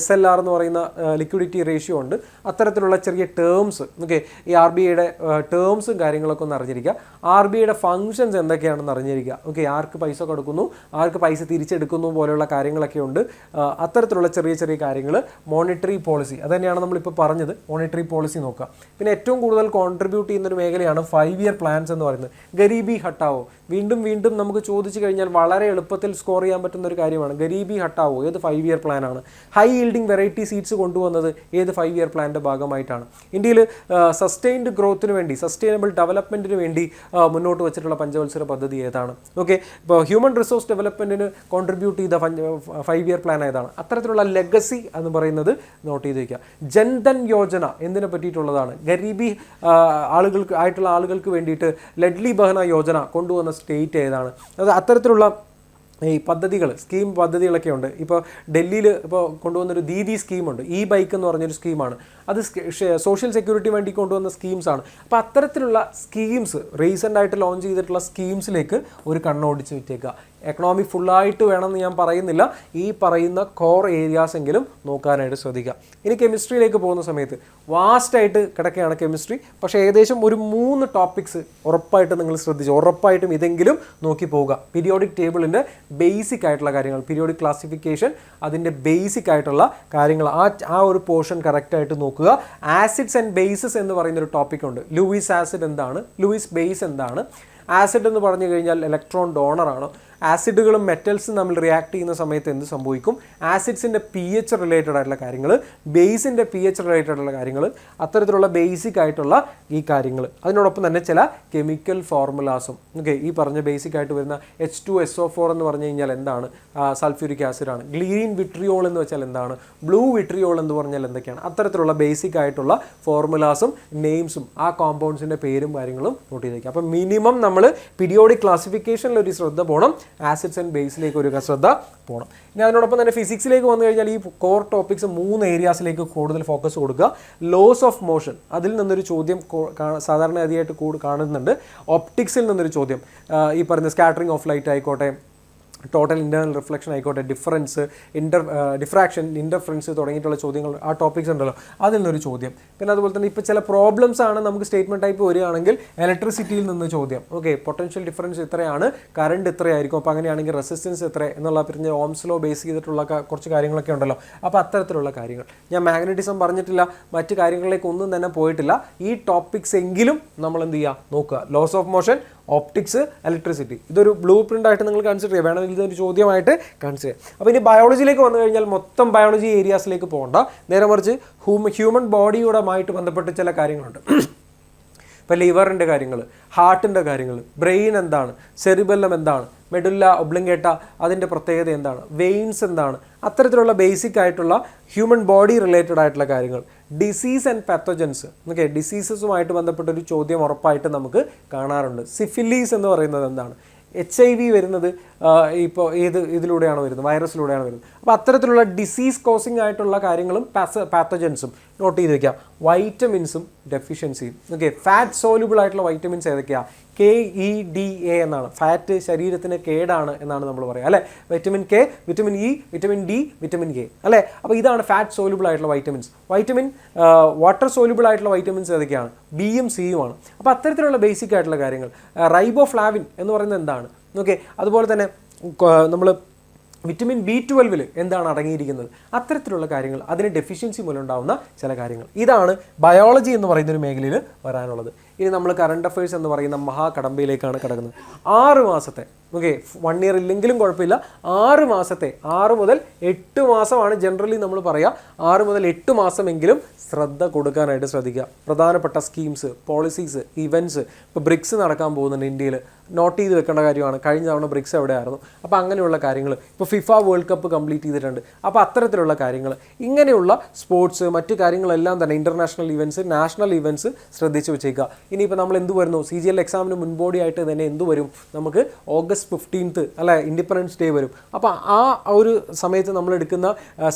SLR എന്ന് പറയുന്ന ലിക്വിഡിറ്റി റേഷ്യോ ഉണ്ട്. അത്തരത്തിലുള്ള ചെറിയ ടേംസ്, ഓക്കെ, ഈ RBIയുടെ ടേംസും കാര്യങ്ങളൊക്കെ ഒന്ന് അറിഞ്ഞിരിക്കുക. RBIയുടെ ഫങ്ഷൻസ് എന്തൊക്കെയാണെന്ന് അറിഞ്ഞിരിക്കുക. ഓക്കെ, ആർക്ക് പൈസ കൊടുക്കുന്നു, ആർക്ക് പൈസ തിരിച്ചെടുക്കുന്നു പോലെയുള്ള കാര്യങ്ങളൊക്കെ ഉണ്ട്. അത്തരത്തിലുള്ള ചെറിയ ചെറിയ കാര്യങ്ങൾ. മോണിറ്ററി പോളിസി, അത് തന്നെയാണ് നമ്മളിപ്പോൾ പറഞ്ഞത്. മോണിറ്ററി പോളിസി നോക്കുക. പിന്നെ ഏറ്റവും കൂടുതൽ കോൺട്രിബ്യൂട്ട് ചെയ്യുന്നൊരു മേഖലയാണ് 5 ഇയർ പ്ലാൻസ് എന്ന് പറയുന്നത്. ഗരീബി ഹട്ടാവോ, വീണ്ടും വീണ്ടും നമുക്ക് ചോദിച്ചു കഴിഞ്ഞാൽ വളരെ എളുപ്പത്തിൽ സ്കോർ ചെയ്യാൻ പറ്റുന്ന ഒരു കാര്യമാണ്. ഗരീബി ഹട്ടാവോ ഏത് 5 ഇയർ പ്ലാനാണ്? ഹൈ ഈൽഡിംഗ് വെറൈറ്റി സീഡ്സ് കൊണ്ടുവന്നത് ഏത് 5 ഇയർ പ്ലാനിൻ്റെ ഭാഗമായിട്ടാണ്? ഇന്ത്യയിൽ സസ്റ്റെയിൻഡ് ഗ്രോത്തിന് വേണ്ടി, സസ്റ്റൈനബിൾ ഡെവലപ്മെൻറ്റിന് വേണ്ടി മുന്നോട്ട് വെച്ചിട്ടുള്ള പഞ്ചവത്സര പദ്ധതി ഏതാണ്? ഓക്കെ, ഇപ്പോൾ ഹ്യൂമൻ റിസോഴ്സ് ഡെവലപ്മെൻറ്റിന് കോൺട്രിബ്യൂട്ട് ചെയ്ത 5 ഇയർ പ്ലാൻ ഏതാണ്? അത്തരത്തിലുള്ള ലെഗസി എന്ന് പറയുന്നത് നോട്ട് ചെയ്ത് വയ്ക്കുക. ജൻധൻ യോജന എന്തിനെ പറ്റിയിട്ടുള്ളതാണ്? ഗരീബി ആളുകൾക്ക് വേണ്ടിയിട്ട് ലഡ്ലി ബഹന യോജന കൊണ്ടുവന്ന സ്റ്റേറ്റ് ഏതാണ്? അത് അത്തരത്തിലുള്ള ഈ പദ്ധതികളൊക്കെ ഉണ്ട്. ഇപ്പോൾ ഡൽഹിയിൽ ഇപ്പോൾ കൊണ്ടുവന്നൊരു ദീദി സ്കീമുണ്ട്. ഇ ബൈക്ക് എന്ന് പറഞ്ഞൊരു സ്കീമാണ്. അത് സോഷ്യൽ സെക്യൂരിറ്റി വേണ്ടി കൊണ്ടുവന്ന സ്കീംസാണ്. അപ്പോൾ അത്തരത്തിലുള്ള സ്കീംസ്, റീസെൻ്റ് ആയിട്ട് ലോഞ്ച് ചെയ്തിട്ടുള്ള സ്കീംസിലേക്ക് ഒരു കണ്ണോടിച്ച് വെച്ചേക്കുക. എക്കണോമി ഫുള്ളായിട്ട് വേണമെന്ന് ഞാൻ പറയുന്നില്ല, ഈ പറയുന്ന കോർ ഏരിയാസ് എങ്കിലും നോക്കാനായിട്ട് ശ്രദ്ധിക്കുക. ഇനി കെമിസ്ട്രിയിലേക്ക് പോകുന്ന സമയത്ത് വാസ്റ്റായിട്ട് കിടക്കുകയാണ് കെമിസ്ട്രി. പക്ഷേ ഏകദേശം ഒരു 3 ടോപ്പിക്സ് ഉറപ്പായിട്ട് നിങ്ങൾ ശ്രദ്ധിച്ചു, ഉറപ്പായിട്ടും ഇതെങ്കിലും നോക്കി പോവുക. പീരിയോഡിക് ടേബിളിൻ്റെ ബേസിക് ആയിട്ടുള്ള കാര്യങ്ങൾ, പീരിയോഡിക് ക്ലാസിഫിക്കേഷൻ, അതിൻ്റെ ബേസിക് ആയിട്ടുള്ള കാര്യങ്ങൾ, ആ ഒരു പോർഷൻ കറക്റ്റായിട്ട് നോക്കുക. ആസിഡ്സ് ആൻഡ് ബേസസ് എന്ന് പറയുന്നൊരു ടോപ്പിക് ഉണ്ട്. ലൂയിസ് ആസിഡ് എന്താണ്, ലൂയിസ് ബേസ് എന്താണ്? ആസിഡ് എന്ന് പറഞ്ഞു കഴിഞ്ഞാൽ ഇലക്ട്രോൺ ഡോണറാണ്. ആസിഡുകളും മെറ്റൽസും തമ്മിൽ റിയാക്ട് ചെയ്യുന്ന സമയത്ത് എന്ത് സംഭവിക്കും? ആസിഡ്സിൻ്റെ pH റിലേറ്റഡ് ആയിട്ടുള്ള കാര്യങ്ങൾ, ബേസിൻ്റെ pH റിലേറ്റഡ് ആയിട്ടുള്ള കാര്യങ്ങൾ, അത്തരത്തിലുള്ള ബേസിക് ആയിട്ടുള്ള ഈ കാര്യങ്ങൾ. അതിനോടൊപ്പം തന്നെ ചില കെമിക്കൽ ഫോർമുലാസും. ഓക്കെ, ഈ പറഞ്ഞ ബേസിക് ആയിട്ട് വരുന്ന H2SO4 എന്ന് പറഞ്ഞു കഴിഞ്ഞാൽ എന്താണ്? സൾഫ്യൂരിക് ആസിഡാണ്. ഗ്രീൻ വിട്രിയോൾ എന്ന് വെച്ചാൽ എന്താണ്? ബ്ലൂ വിട്രിയോൾ എന്ന് പറഞ്ഞാൽ എന്തൊക്കെയാണ്? അത്തരത്തിലുള്ള ബേസിക് ആയിട്ടുള്ള ഫോർമുലാസും നെയിംസും ആ കോമ്പൗണ്ട്സിൻ്റെ പേരും കാര്യങ്ങളും നോട്ട് ചെയ്ത് വയ്ക്കുക. അപ്പം മിനിമം നമ്മൾ പീരിയോഡിക് ക്ലാസിഫിക്കേഷനിൽ ഒരു ശ്രദ്ധ പോകണം, ആസിഡ്സ് ആൻഡ് ബേസിലേക്ക് ഒരു ശ്രദ്ധ പോകണം. ഇനി അതിനോടൊപ്പം തന്നെ ഫിസിക്സിലേക്ക് വന്നു കഴിഞ്ഞാൽ ഈ കോർ ടോപ്പിക്സ് 3 ഏരിയാസിലേക്ക് കൂടുതൽ ഫോക്കസ് കൊടുക്കുക. ലോസ് ഓഫ് മോഷൻ, അതിൽ നിന്നൊരു ചോദ്യം സാധാരണഗതിയായിട്ട് കാണുന്നുണ്ട്. ഒപ്റ്റിക്സിൽ നിന്നൊരു ചോദ്യം, ഈ പറയുന്ന സ്കാറ്ററിംഗ് ഓഫ് ലൈറ്റ് ആയിക്കോട്ടെ, ടോട്ടൽ ഇൻറ്റേർണൽ റിഫ്ലക്ഷൻ ആയിക്കോട്ടെ, ഡിഫ്രാക്ഷൻ, ഇൻ്റർഫറൻസ് തുടങ്ങിയിട്ടുള്ള ചോദ്യങ്ങൾ, ആ ടോപ്പിക്സ് ഉണ്ടല്ലോ, അതിൽ നിന്നൊരു ചോദ്യം. പിന്നെ അതുപോലെ തന്നെ ഇപ്പോൾ ചില പ്രോബ്ലംസ് ആണ് നമുക്ക് സ്റ്റേറ്റ്മെൻറ്റ് ടൈപ്പ് വരികയാണെങ്കിൽ ഇലക്ട്രിസിറ്റിയിൽ നിന്ന് ചോദ്യം. ഓക്കെ, പൊട്ടൻഷ്യൽ ഡിഫറൻസ് ഇത്രയാണ്, കറണ്ട് ഇത്രയായിരിക്കും, അപ്പോൾ അങ്ങനെയാണെങ്കിൽ റെസിസ്റ്റൻസ് എത്ര എന്നുള്ള പറഞ്ഞ ഓംസ് ലോ ബേസ് ചെയ്തിട്ടുള്ള കുറച്ച് കാര്യങ്ങളൊക്കെ ഉണ്ടല്ലോ. അപ്പോൾ അത്തരത്തിലുള്ള കാര്യങ്ങൾ. ഞാൻ മാഗ്നറ്റിസം പറഞ്ഞിട്ടില്ല, മറ്റ് കാര്യങ്ങളിലേക്ക് ഒന്നും തന്നെ പോയിട്ടില്ല. ഈ ടോപ്പിക്സ് എങ്കിലും നമ്മൾ എന്ത് ചെയ്യുക, നോക്കുക. Laws of motion, optics, electricity, ഇതൊരു ബ്ലൂ പ്രിൻ്റ് ആയിട്ട് നിങ്ങൾ കൺസിഡർ ചെയ്യുക, വേണമെങ്കിൽ ഇതൊരു ചോദ്യമായിട്ട് കൺസിഡർ ചെയ്യുക. അപ്പോൾ ഇനി ബയോളജിയിലേക്ക് വന്നു കഴിഞ്ഞാൽ മൊത്തം ബയോളജി ഏരിയാസിലേക്ക് പോകണ്ട, നേരെ മറിച്ച് ഹ്യൂമൻ ബോഡിയോടുമായിട്ട് ബന്ധപ്പെട്ട് ചില കാര്യങ്ങളുണ്ട്. ഇപ്പോൾ ലിവറിൻ്റെ കാര്യങ്ങൾ, ഹാർട്ടിൻ്റെ കാര്യങ്ങൾ, ബ്രെയിൻ എന്താണ്, സെറിബെല്ലം എന്താണ്, മെഡുല്ല ഒബ്ലിംഗേറ്റ അതിൻ്റെ പ്രത്യേകത എന്താണ്, വെയിൻസ് എന്താണ്, അത്തരത്തിലുള്ള ബേസിക് ആയിട്ടുള്ള ഹ്യൂമൻ ബോഡി റിലേറ്റഡ് ആയിട്ടുള്ള കാര്യങ്ങൾ. ഡിസീസ് ആൻഡ് പാത്തോജൻസ്, ഓക്കെ, ഡിസീസസുമായിട്ട് ബന്ധപ്പെട്ടൊരു ചോദ്യം ഉറപ്പായിട്ട് നമുക്ക് കാണാറുണ്ട്. സിഫിലീസ് എന്ന് പറയുന്നത് എന്താണ്? HIV വരുന്നത് ഇപ്പോൾ ഇതിലൂടെയാണ് വരുന്നത്, വൈറസിലൂടെയാണ് വരുന്നത്. അപ്പോൾ അത്തരത്തിലുള്ള ഡിസീസ് കോസിങ് ആയിട്ടുള്ള കാര്യങ്ങളും പാത്തജൻസും നോട്ട് ചെയ്ത് വയ്ക്കുക. വൈറ്റമിൻസും ഡെഫിഷ്യൻസിയും. ഓക്കെ, ഫാറ്റ് സോലുബിൾ ആയിട്ടുള്ള വൈറ്റമിൻസ് ഏതൊക്കെയാണ്? KEDA എന്നാണ്. ഫാറ്റ് ശരീരത്തിന് കേടാണ് എന്നാണ് നമ്മൾ പറയുക, അല്ലേ? Vitamin K, vitamin E, vitamin D, vitamin K, അല്ലേ? അപ്പോൾ ഇതാണ് ഫാറ്റ് സോലുബിൾ ആയിട്ടുള്ള വൈറ്റമിൻസ്. വാട്ടർ സോലുബിൾ ആയിട്ടുള്ള വൈറ്റമിൻസ് ഏതൊക്കെയാണ്? Bയും Cയുമാണ്. അപ്പോൾ അത്തരത്തിലുള്ള ബേസിക് ആയിട്ടുള്ള കാര്യങ്ങൾ. റൈബോഫ്ലാവിൻ എന്ന് പറയുന്നത് എന്താണ്? ഓക്കെ, അതുപോലെ തന്നെ നമ്മൾ വിറ്റമിൻ B12 എന്താണ് അടങ്ങിയിരിക്കുന്നത്? അത്തരത്തിലുള്ള കാര്യങ്ങൾ, അതിന് ഡെഫിഷ്യൻസി മൂലം ഉണ്ടാകുന്ന ചില കാര്യങ്ങൾ. ഇതാണ് ബയോളജി എന്ന് പറയുന്ന ഒരു മേഖലയിൽ വരാനുള്ളത്. ഇനി നമ്മൾ കറണ്ട് അഫയേഴ്സ് എന്ന് പറയുന്ന മഹാകടമ്പയിലേക്കാണ് കിടക്കുന്നത്. 6 മാസത്തെ, ഓക്കെ, 1 ഇയർ ഇല്ലെങ്കിലും കുഴപ്പമില്ല, 6 മാസത്തെ, 6 മുതൽ 8 മാസമാണ് ജനറലി നമ്മൾ പറയുക. 6 മുതൽ 8 മാസമെങ്കിലും ശ്രദ്ധ കൊടുക്കാനായിട്ട് ശ്രദ്ധിക്കുക. പ്രധാനപ്പെട്ട സ്കീംസ്, പോളിസീസ്, ഇവൻറ്റ്സ്, ഇപ്പോൾ ബ്രിക്സ് നടക്കാൻ പോകുന്നുണ്ട് ഇന്ത്യയിൽ, നോട്ട് ചെയ്ത് വെക്കേണ്ട കാര്യമാണ്. കഴിഞ്ഞ തവണ ബ്രിക്സ് എവിടെയായിരുന്നു, അപ്പോൾ അങ്ങനെയുള്ള കാര്യങ്ങൾ, ഇപ്പോൾ ഫിഫ വേൾഡ് കപ്പ് കംപ്ലീറ്റ് ചെയ്തിട്ടുണ്ട്, അപ്പോൾ അത്തരത്തിലുള്ള കാര്യങ്ങൾ, ഇങ്ങനെയുള്ള സ്പോർട്സ്, മറ്റു കാര്യങ്ങളെല്ലാം തന്നെ ഇൻ്റർനാഷണൽ ഇവൻറ്റ്സ്, നാഷണൽ ഇവൻറ്റ്സ് ശ്രദ്ധിച്ച് വെച്ചേക്കുക. ഇനിയിപ്പോൾ നമ്മൾ എന്ത് വരുന്നു, CGL എക്സാമിന് മുൻപോടിയായിട്ട് തന്നെ എന്ത് വരും, നമുക്ക് August 15th അല്ലെ ഇൻഡിപെൻഡൻസ് ഡേ വരും. അപ്പോൾ ആ ഒരു സമയത്ത് നമ്മൾ എടുക്കുന്ന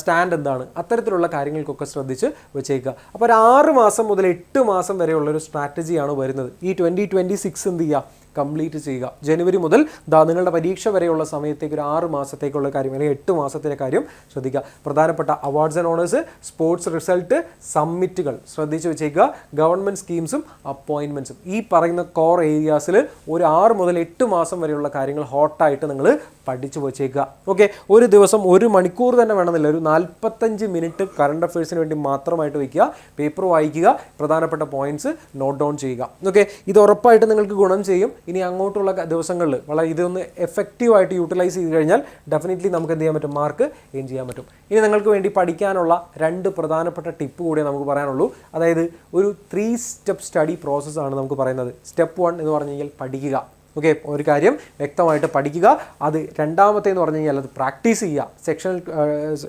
സ്റ്റാൻഡ് എന്താണ്, അത്തരത്തിലുള്ള കാര്യങ്ങൾക്കൊക്കെ ശ്രദ്ധിച്ച് വെച്ചേക്കുക. അപ്പോൾ ഒരു 6 മാസം മുതൽ 8 മാസം വരെയുള്ളൊരു സ്ട്രാറ്റജിയാണ് വരുന്നത്. ഈ 2026 എന്ത് ചെയ്യുക, കംപ്ലീറ്റ് ചെയ്യുക. ജനുവരി മുതൽ നിങ്ങളുടെ പരീക്ഷ വരെയുള്ള സമയത്തേക്ക് ഒരു 6 മാസത്തേക്കുള്ള കാര്യം അല്ലെങ്കിൽ 8 മാസത്തിലെ കാര്യം ശ്രദ്ധിക്കുക. പ്രധാനപ്പെട്ട awards and honours, sports result, സമ്മിറ്റുകൾ ശ്രദ്ധിച്ച് വെച്ചേക്കുക. ഗവൺമെൻറ് സ്കീംസും അപ്പോയിൻമെൻറ്റ്സും, ഈ പറയുന്ന കോർ ഏരിയാസിൽ ഒരു 6 മുതൽ 8 മാസം വരെയുള്ള കാര്യങ്ങൾ ഹോട്ടായിട്ട് നിങ്ങൾ പഠിച്ചു വെച്ചേക്കുക. ഓക്കെ, ഒരു ദിവസം 1 മണിക്കൂർ തന്നെ വേണമെന്നില്ല, ഒരു 45 മിനിറ്റ് കറണ്ട് അഫയേഴ്സിന് വേണ്ടി മാത്രമായിട്ട് വയ്ക്കുക. പേപ്പർ വായിക്കുക, പ്രധാനപ്പെട്ട പോയിന്റ്സ് നോട്ട് ഡൗൺ ചെയ്യുക. ഓക്കെ, ഇത് ഉറപ്പായിട്ട് നിങ്ങൾക്ക് ഗുണം ചെയ്യും. ഇനി അങ്ങോട്ടുള്ള ദിവസങ്ങളിൽ വളരെ ഇതൊന്ന് എഫക്റ്റീവായിട്ട് യൂട്ടിലൈസ് ചെയ്ത് കഴിഞ്ഞാൽ ഡെഫിനറ്റ്ലി നമുക്ക് എന്ത് ചെയ്യാൻ പറ്റും, മാർക്ക് എയിം ചെയ്യാൻ പറ്റും. ഇനി നിങ്ങൾക്ക് വേണ്ടി പഠിക്കാനുള്ള 2 പ്രധാനപ്പെട്ട ടിപ്പ് കൂടെ നമുക്ക് പറയാനുള്ളൂ. അതായത് ഒരു 3 സ്റ്റെപ്പ് സ്റ്റഡി പ്രോസസ്സാണ് നമുക്ക് പറയുന്നത്. സ്റ്റെപ്പ് 1 എന്ന് പറഞ്ഞു കഴിഞ്ഞാൽ പഠിക്കുക. ഓക്കെ, ഒരു കാര്യം വ്യക്തമായിട്ട് പഠിക്കുക. അത് രണ്ടാമത്തെ എന്ന് പറഞ്ഞു കഴിഞ്ഞാൽ അത് പ്രാക്ടീസ് ചെയ്യുക. സെക്ഷണൽ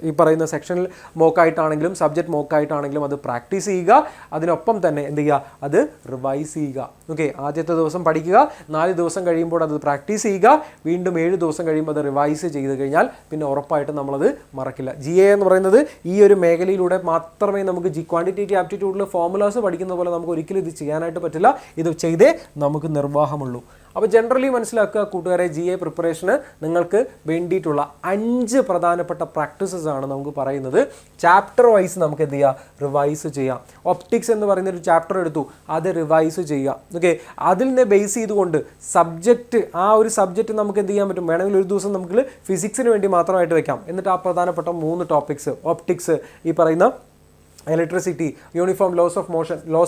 ഈ പറയുന്ന സെക്ഷണൽ മോക്കായിട്ടാണെങ്കിലും സബ്ജക്റ്റ് മോക്കായിട്ടാണെങ്കിലും അത് പ്രാക്ടീസ് ചെയ്യുക. അതിനൊപ്പം തന്നെ എന്ത് ചെയ്യുക, അത് റിവൈസ് ചെയ്യുക. ഓക്കെ, ആദ്യത്തെ ദിവസം പഠിക്കുക, 4 ദിവസം കഴിയുമ്പോൾ അത് പ്രാക്ടീസ് ചെയ്യുക, വീണ്ടും 7 ദിവസം കഴിയുമ്പോൾ അത് റിവൈസ് ചെയ്ത് കഴിഞ്ഞാൽ പിന്നെ ഉറപ്പായിട്ടും നമ്മളത് മറക്കില്ല. GA എന്ന് പറയുന്നത് ഈ ഒരു മേഖലയിലൂടെ മാത്രമേ നമുക്ക് ക്വാണ്ടിറ്റേറ്റീവ് ആപ്റ്റിറ്റ്യൂഡിൽ ഫോർമുലാസ് പഠിക്കുന്ന പോലെ നമുക്ക് ഒരിക്കലും ഇത് ചെയ്യാനായിട്ട് പറ്റില്ല. ഇത് ചെയ്തേ നമുക്ക് നിർവാഹമുള്ളൂ. അപ്പോൾ ജനറലി മനസ്സിലാക്കുക കൂട്ടുകാരെ, GA പ്രിപ്പറേഷന് നിങ്ങൾക്ക് വേണ്ടിയിട്ടുള്ള 5 പ്രധാനപ്പെട്ട പ്രാക്ടീസസ് ആണ് നമുക്ക് പറയുന്നത്. ചാപ്റ്റർ വൈസ് നമുക്ക് എന്ത് ചെയ്യാം, റിവൈസ് ചെയ്യാം. ഒപ്റ്റിക്സ് എന്ന് പറയുന്നൊരു ചാപ്റ്റർ എടുത്തു, അത് റിവൈസ് ചെയ്യുക. ഓക്കെ, അതിൽ നിന്ന് ബേസ് ചെയ്തുകൊണ്ട് സബ്ജക്റ്റ്, ആ ഒരു സബ്ജക്റ്റ് നമുക്ക് എന്ത് ചെയ്യാൻ പറ്റും, വേണമെങ്കിൽ ഒരു ദിവസം നമുക്ക് ഫിസിക്സിന് വേണ്ടി മാത്രമായിട്ട് വെക്കാം. എന്നിട്ട് ആ പ്രധാനപ്പെട്ട 3 ടോപ്പിക്സ്, ഒപ്റ്റിക്സ്, ഈ പറയുന്ന electricity, uniform laws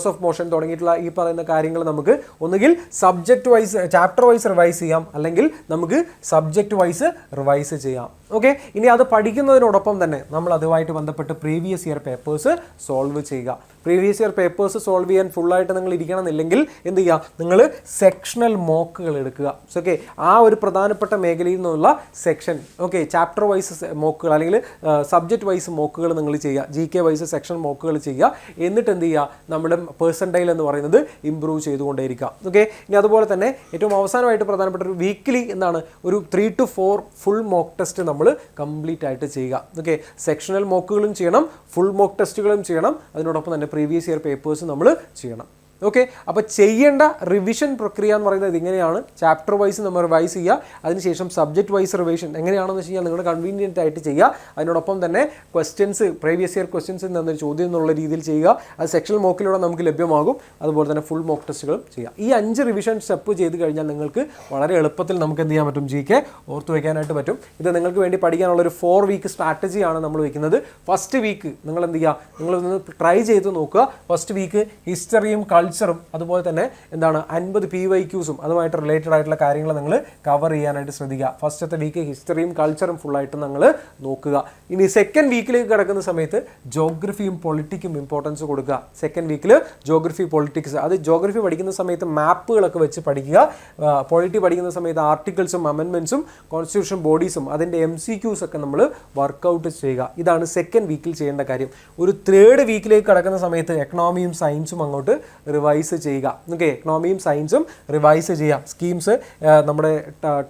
of motion തുടങ്ങിയിട്ടുള്ള ഈ പറയുന്ന കാര്യങ്ങൾ നമുക്ക് ഒന്നുകിൽ subject wise chapter wise revise ചെയ്യാം, അല്ലെങ്കിൽ നമുക്ക് സബ്ജക്റ്റ് വൈസ് റിവൈസ് ചെയ്യാം. ഓക്കെ, ഇനി അത് പഠിക്കുന്നതിനോടൊപ്പം തന്നെ നമ്മൾ അതുമായിട്ട് ബന്ധപ്പെട്ട് പ്രീവിയസ് ഇയർ പേപ്പേഴ്സ് സോൾവ് ചെയ്യുക. പ്രീവിയസ് ഇയർ പേപ്പേഴ്സ് സോൾവ് ചെയ്യാൻ ഫുള്ളായിട്ട് നിങ്ങൾ ഇരിക്കണമെന്നില്ലെങ്കിൽ എന്ത് ചെയ്യുക, നിങ്ങൾ സെക്ഷണൽ മോക്കുകൾ എടുക്കുക. ഓക്കെ, ആ ഒരു പ്രധാനപ്പെട്ട മേഖലയിൽ നിന്നുള്ള സെക്ഷൻ, ഓക്കെ, ചാപ്റ്റർ വൈസ് മോക്കുകൾ അല്ലെങ്കിൽ സബ്ജക്റ്റ് വൈസ് മോക്കുകൾ നിങ്ങൾ ചെയ്യുക. GK വൈസ് സെക്ഷൻ മോക്കുകൾ ചെയ്യുക. എന്നിട്ട് എന്ത് ചെയ്യുക, നമ്മുടെ പെർസെൻറ്റൈൽ എന്ന് പറയുന്നത് ഇമ്പ്രൂവ് ചെയ്തുകൊണ്ടേയിരിക്കുക. ഓക്കെ, ഇനി അതുപോലെ തന്നെ ഏറ്റവും അവസാനമായിട്ട് പ്രധാനപ്പെട്ട ഒരു വീക്ക്ലി എന്താണ്, ഒരു 3 to 4 ഫുൾ മോക്ക് ടെസ്റ്റ് നമ്മൾ കംപ്ലീറ്റ് ആയിട്ട് ചെയ്യുക. ഓക്കെ, സെക്ഷണൽ മോക്കുകളും ചെയ്യണം, ഫുൾ മോക്ക് ടെസ്റ്റുകളും ചെയ്യണം, അതിനോടൊപ്പം തന്നെ പ്രീവിയസ് ഇയർ പേപ്പേഴ്സ് നമ്മൾ ചെയ്യണം. ഓക്കെ, അപ്പോൾ ചെയ്യേണ്ട റിവിഷൻ പ്രക്രിയ എന്ന് പറയുന്നത് ഇങ്ങനെയാണ്. ചാപ്റ്റർ വൈസ് നമ്മൾ റിവൈസ് ചെയ്യുക, അതിനുശേഷം സബ്ജക്റ്റ് വൈസ് റിവിഷൻ എങ്ങനെയാണെന്ന് വെച്ച് കഴിഞ്ഞാൽ നിങ്ങളുടെ കൺവീനിയൻ്റ് ആയിട്ട് ചെയ്യുക. അതിനോടൊപ്പം തന്നെ ക്വസ്റ്റ്യൻസ്, പ്രീവിയസ് ഇയർ ക്വസ്റ്റ്യൻസ് എന്നൊരു ചോദ്യം എന്നുള്ള രീതിയിൽ ചെയ്യുക. അത് സെക്ഷണൽ മോക്കിലൂടെ നമുക്ക് ലഭ്യമാകും. അതുപോലെ തന്നെ ഫുൾ മോക്ക് ടെസ്റ്റുകളും ചെയ്യുക. ഈ 5 റിവിഷൻ സ്റ്റെപ്പ് ചെയ്ത് കഴിഞ്ഞാൽ നിങ്ങൾക്ക് വളരെ എളുപ്പത്തിൽ നമുക്ക് എന്ത് ചെയ്യാൻ പറ്റും, GK ഓർത്ത് വയ്ക്കാനായിട്ട് പറ്റും. ഇത് നിങ്ങൾക്ക് വേണ്ടി പഠിക്കാനുള്ള ഒരു 4 വീക്ക് സ്ട്രാറ്റജിയാണ് നമ്മൾ വയ്ക്കുന്നത്. ഫസ്റ്റ് വീക്ക് നിങ്ങൾ എന്ത് ചെയ്യുക, നിങ്ങളൊന്ന് ട്രൈ ചെയ്ത് നോക്കുക. ഫസ്റ്റ് വീക്ക് ഹിസ്റ്ററിയും കൾച്ചറും അതുപോലെ തന്നെ എന്താണ് 50 PYQസും അതുമായിട്ട് റിലേറ്റഡ് ആയിട്ടുള്ള കാര്യങ്ങൾ നിങ്ങൾ കവർ ചെയ്യാനായിട്ട് ശ്രദ്ധിക്കുക. ഫസ്റ്റത്തെ വീക്ക് ഹിസ്റ്ററിയും കൾച്ചറും ഫുള്ളായിട്ട് നിങ്ങൾ നോക്കുക. ഇനി സെക്കൻഡ് വീക്കിലേക്ക് കിടക്കുന്ന സമയത്ത് ജോഗ്രഫിയും പൊളിറ്റിക്കും ഇമ്പോർട്ടൻസ് കൊടുക്കുക. സെക്കൻഡ് വീക്കിൽ ജോഗ്രഫി, പൊളിറ്റിക്സ്, അത് ജോഗ്രഫി പഠിക്കുന്ന സമയത്ത് മാപ്പുകളൊക്കെ വെച്ച് പഠിക്കുക. പൊളിറ്റി പഠിക്കുന്ന സമയത്ത് ആർട്ടിക്കിൾസും അമെൻമെൻറ്റ്സും കോൺസ്റ്റിറ്റ്യൂഷൻ ബോഡീസും അതിൻ്റെ MCQs ഒക്കെ നമ്മൾ വർക്കൗട്ട് ചെയ്യുക. ഇതാണ് സെക്കൻഡ് വീക്കിൽ ചെയ്യേണ്ട കാര്യം. ഒരു തേർഡ് വീക്കിലേക്ക് കിടക്കുന്ന സമയത്ത് എക്കണോമിയും സയൻസും അങ്ങോട്ട് റിവൈസ് ചെയ്യുക. ഓക്കെ, എക്കണോമിയും സയൻസും റിവൈസ് ചെയ്യാം. സ്കീംസ്, നമ്മുടെ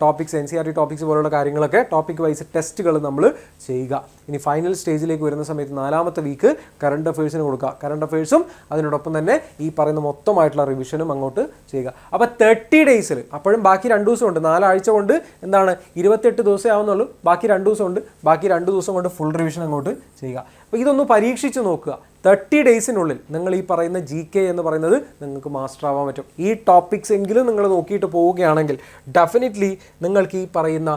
ടോപ്പിക്സ്, NCERT ടോപ്പിക്സ് പോലുള്ള കാര്യങ്ങളൊക്കെ ടോപ്പിക് വൈസ് ടെസ്റ്റുകൾ നമ്മൾ ചെയ്യുക. ഇനി ഫൈനൽ സ്റ്റേജിലേക്ക് വരുന്ന സമയത്ത് 4ാമത്തെ വീക്ക് കറണ്ട് അഫയേഴ്സിന് കൊടുക്കുക. കറണ്ട് അഫയേഴ്സും അതിനോടൊപ്പം തന്നെ ഈ പറയുന്ന മൊത്തമായിട്ടുള്ള റിവിഷനും അങ്ങോട്ട് ചെയ്യുക. അപ്പോൾ 30 ഡേയ്സിൽ, അപ്പോഴും ബാക്കി 2 ദിവസമുണ്ട്, 4 ആഴ്ച കൊണ്ട് എന്താണ് 28 ദിവസമേ ആവുന്നുള്ളൂ. ബാക്കി 2 ദിവസമുണ്ട്, ബാക്കി 2 ദിവസം കൊണ്ട് ഫുൾ റിവിഷൻ അങ്ങോട്ട് ചെയ്യുക. അപ്പോൾ ഇതൊന്ന് പരീക്ഷിച്ച് നോക്കുക. 30 ഡേയ്സിനുള്ളിൽ നിങ്ങൾ ഈ പറയുന്ന GK എന്ന് പറയുന്നത് നിങ്ങൾക്ക് മാസ്റ്റർ ആവാൻ പറ്റും. ഈ ടോപ്പിക്സ് എങ്കിലും നിങ്ങൾ നോക്കിയിട്ട് പോവുകയാണെങ്കിൽ ഡെഫിനറ്റ്ലി നിങ്ങൾക്ക് ഈ പറയുന്ന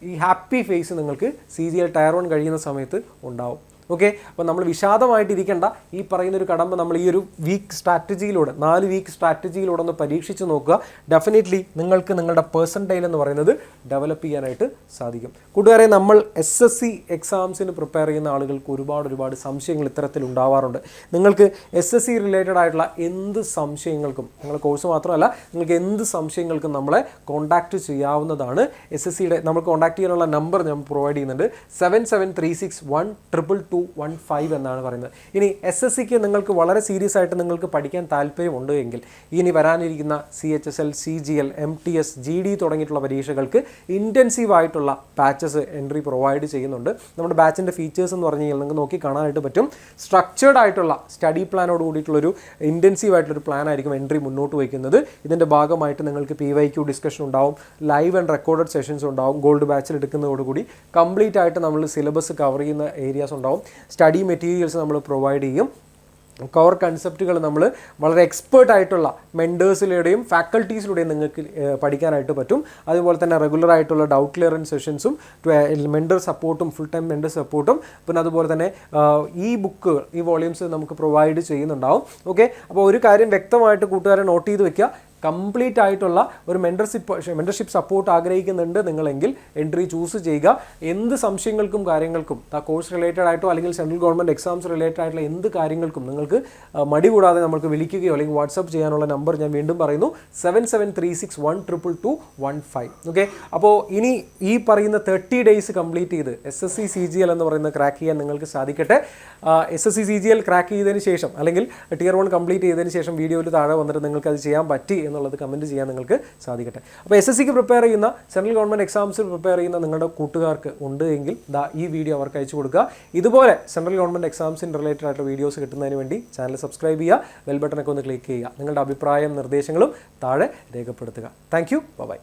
ഈ ഹാപ്പി ഫേസ് നിങ്ങൾക്ക് CGL Tier 1 കഴിയുന്ന സമയത്ത് ഉണ്ടാവും. ഓക്കെ, അപ്പോൾ നമ്മൾ വിഷാദമായിട്ടിരിക്കേണ്ട. ഈ പറയുന്നൊരു കടമ്പ നമ്മൾ ഈ ഒരു വീക്ക് സ്ട്രാറ്റജിയിലൂടെ 4 വീക്ക് സ്ട്രാറ്റജിയിലൂടെ ഒന്ന് പരീക്ഷിച്ച് നോക്കുക. ഡെഫിനറ്റ്ലി നിങ്ങൾക്ക് നിങ്ങളുടെ പെർസെൻറ്റൈൽ എന്ന് പറയുന്നത് ഡെവലപ്പ് ചെയ്യാനായിട്ട് സാധിക്കും. കൂട്ടുകാരെ, നമ്മൾ SSC എക്സാംസിന് പ്രിപ്പയർ ചെയ്യുന്ന ആളുകൾക്ക് ഒരുപാട് സംശയങ്ങൾ ഇത്തരത്തിൽ ഉണ്ടാവാറുണ്ട്. നിങ്ങൾക്ക് SSC റിലേറ്റഡ് ആയിട്ടുള്ള എന്ത് സംശയങ്ങൾക്കും, നിങ്ങളുടെ കോഴ്സ് മാത്രമല്ല നിങ്ങൾക്ക് എന്ത് സംശയങ്ങൾക്കും നമ്മളെ കോൺടാക്റ്റ് ചെയ്യാവുന്നതാണ്. SSCയുടെ നമ്മൾ കോൺടാക്ട് ചെയ്യാനുള്ള നമ്പർ ഞാൻ പ്രൊവൈഡ് ചെയ്യുന്നുണ്ട്. 7736122215 എന്നാണ് പറയുന്നത്. ഇനി SSCക്ക് നിങ്ങൾക്ക് വളരെ സീരിയസ് ആയിട്ട് നിങ്ങൾക്ക് പഠിക്കാൻ താല്പര്യമുണ്ട് എങ്കിൽ ഇനി വരാനിരിക്കുന്ന CHSL, CGL, MTS, GD തുടങ്ങിയിട്ടുള്ള പരീക്ഷകൾക്ക് ഇൻറ്റൻസീവ് ആയിട്ടുള്ള ബാച്ചസ് എൻട്രി പ്രൊവൈഡ് ചെയ്യുന്നുണ്ട്. നമ്മുടെ ബാച്ചിൻ്റെ ഫീച്ചേഴ്സ് എന്ന് പറഞ്ഞു കഴിഞ്ഞാൽ നിങ്ങൾക്ക് നോക്കി കാണാനായിട്ട് പറ്റും. സ്ട്രക്ചേർഡ് ആയിട്ടുള്ള സ്റ്റഡി പ്ലാനോട് കൂടിയിട്ടുള്ളൊരു ഇൻറ്റൻസീവ് ആയിട്ടുള്ളൊരു പ്ലാൻ ആയിരിക്കും എൻട്രി മുന്നോട്ട് വയ്ക്കുന്നത്. ഇതിൻ്റെ ഭാഗമായിട്ട് നിങ്ങൾക്ക് PYQ ഡിസ്കഷൻ ഉണ്ടാവും, ലൈവ് ആൻഡ് റെക്കോർഡഡ് സെഷൻസ് ഉണ്ടാവും. ഗോൾഡ് ബാച്ചിൽ എടുക്കുന്നതോടുകൂടി കംപ്ലീറ്റ് ആയിട്ട് നമ്മൾ സിലബസ് കവർ ചെയ്യുന്ന ഏരിയാസ് ഉണ്ടാവും. സ്റ്റഡി മെറ്റീരിയൽസ് നമ്മൾ പ്രൊവൈഡ് ചെയ്യും. കവർ കൺസെപ്റ്റുകൾ നമ്മൾ വളരെ എക്സ്പേർട്ട് ആയിട്ടുള്ള മെൻറ്റേഴ്സിലൂടെയും ഫാക്കൽറ്റീസിലൂടെയും നിങ്ങൾക്ക് പഠിക്കാനായിട്ട് പറ്റും. അതുപോലെ തന്നെ റെഗുലർ ആയിട്ടുള്ള ഡൗട്ട് ക്ലിയറൻസ് സെഷൻസും മെൻറ്റർ സപ്പോർട്ടും ഫുൾ ടൈം മെൻറ്റർ സപ്പോർട്ടും പിന്നെ അതുപോലെ തന്നെ ഈ ബുക്കുകൾ, ഈ വോളിയൂംസ് നമുക്ക് പ്രൊവൈഡ് ചെയ്യുന്നുണ്ടാവും. ഓക്കെ, അപ്പോൾ ഒരു കാര്യം വ്യക്തമായിട്ട് കൂട്ടുകാരെ നോട്ട് ചെയ്ത് വെക്കുക. കംപ്ലീറ്റ് ആയിട്ടുള്ള ഒരു മെൻറ്റർഷിപ്പ് സപ്പോർട്ട് ആഗ്രഹിക്കുന്നുണ്ട് നിങ്ങളെങ്കിൽ എൻട്രി ചൂസ് ചെയ്യുക. എന്ത് സംശയങ്ങൾക്കും കാര്യങ്ങൾക്കും കോഴ്സ് റിലേറ്റഡ് ആയിട്ടോ അല്ലെങ്കിൽ സെൻട്രൽ ഗവൺമെൻറ് എക്സാംസ് റിലേറ്റഡ് ആയിട്ടുള്ള എന്ത് കാര്യങ്ങൾക്കും നിങ്ങൾക്ക് മടി കൂടാതെ നമുക്ക് വിളിക്കുകയോ അല്ലെങ്കിൽ വാട്സപ്പ് ചെയ്യാനുള്ള നമ്പർ ഞാൻ വീണ്ടും പറയുന്നു, 7736122215. ഓക്കെ, അപ്പോൾ ഇനി ഈ പറയുന്ന 30 ഡേയ്സ് കംപ്ലീറ്റ് ചെയ്ത് SSC CGL എന്ന് പറയുന്നത് ക്രാക്ക് ചെയ്യാൻ നിങ്ങൾക്ക് സാധിക്കട്ടെ. SSC CGL ക്രാക്ക് ചെയ്തതിന് ശേഷം അല്ലെങ്കിൽ Tier 1 കംപ്ലീറ്റ് ചെയ്തതിന് ശേഷം വീഡിയോയിൽ താഴെ വന്നിട്ട് നിങ്ങൾക്ക് അത് ചെയ്യാൻ പറ്റി എന്നുള്ളത് കമൻറ്റ് ചെയ്യാൻ നിങ്ങൾക്ക് സാധിക്കട്ടെ. അപ്പോൾ SSCക്ക് പ്രിപ്പയർ ചെയ്യുന്ന, സെൻട്രൽ ഗവൺമെൻറ് എക്സാംസിൽ പ്രിപ്പയർ ചെയ്യുന്ന നിങ്ങളുടെ കൂട്ടുകാർക്ക് ഉണ്ട് എങ്കിൽ ഈ വീഡിയോ അവർക്ക് അയച്ചു കൊടുക്കുക. ഇതുപോലെ സെൻട്രൽ ഗവൺമെൻറ് എക്സാംസിന് റിലേറ്റഡ് ആയിട്ടുള്ള വീഡിയോസ് കിട്ടുന്നതിന് വേണ്ടി ചാനൽ സബ്സ്ക്രൈബ് ചെയ്യുക, ബെൽ ബട്ടണൊക്കെ ഒന്ന് ക്ലിക്ക് ചെയ്യുക. നിങ്ങളുടെ അഭിപ്രായം നിർദ്ദേശങ്ങളും താഴെ രേഖപ്പെടുത്തുക. Thank you, by.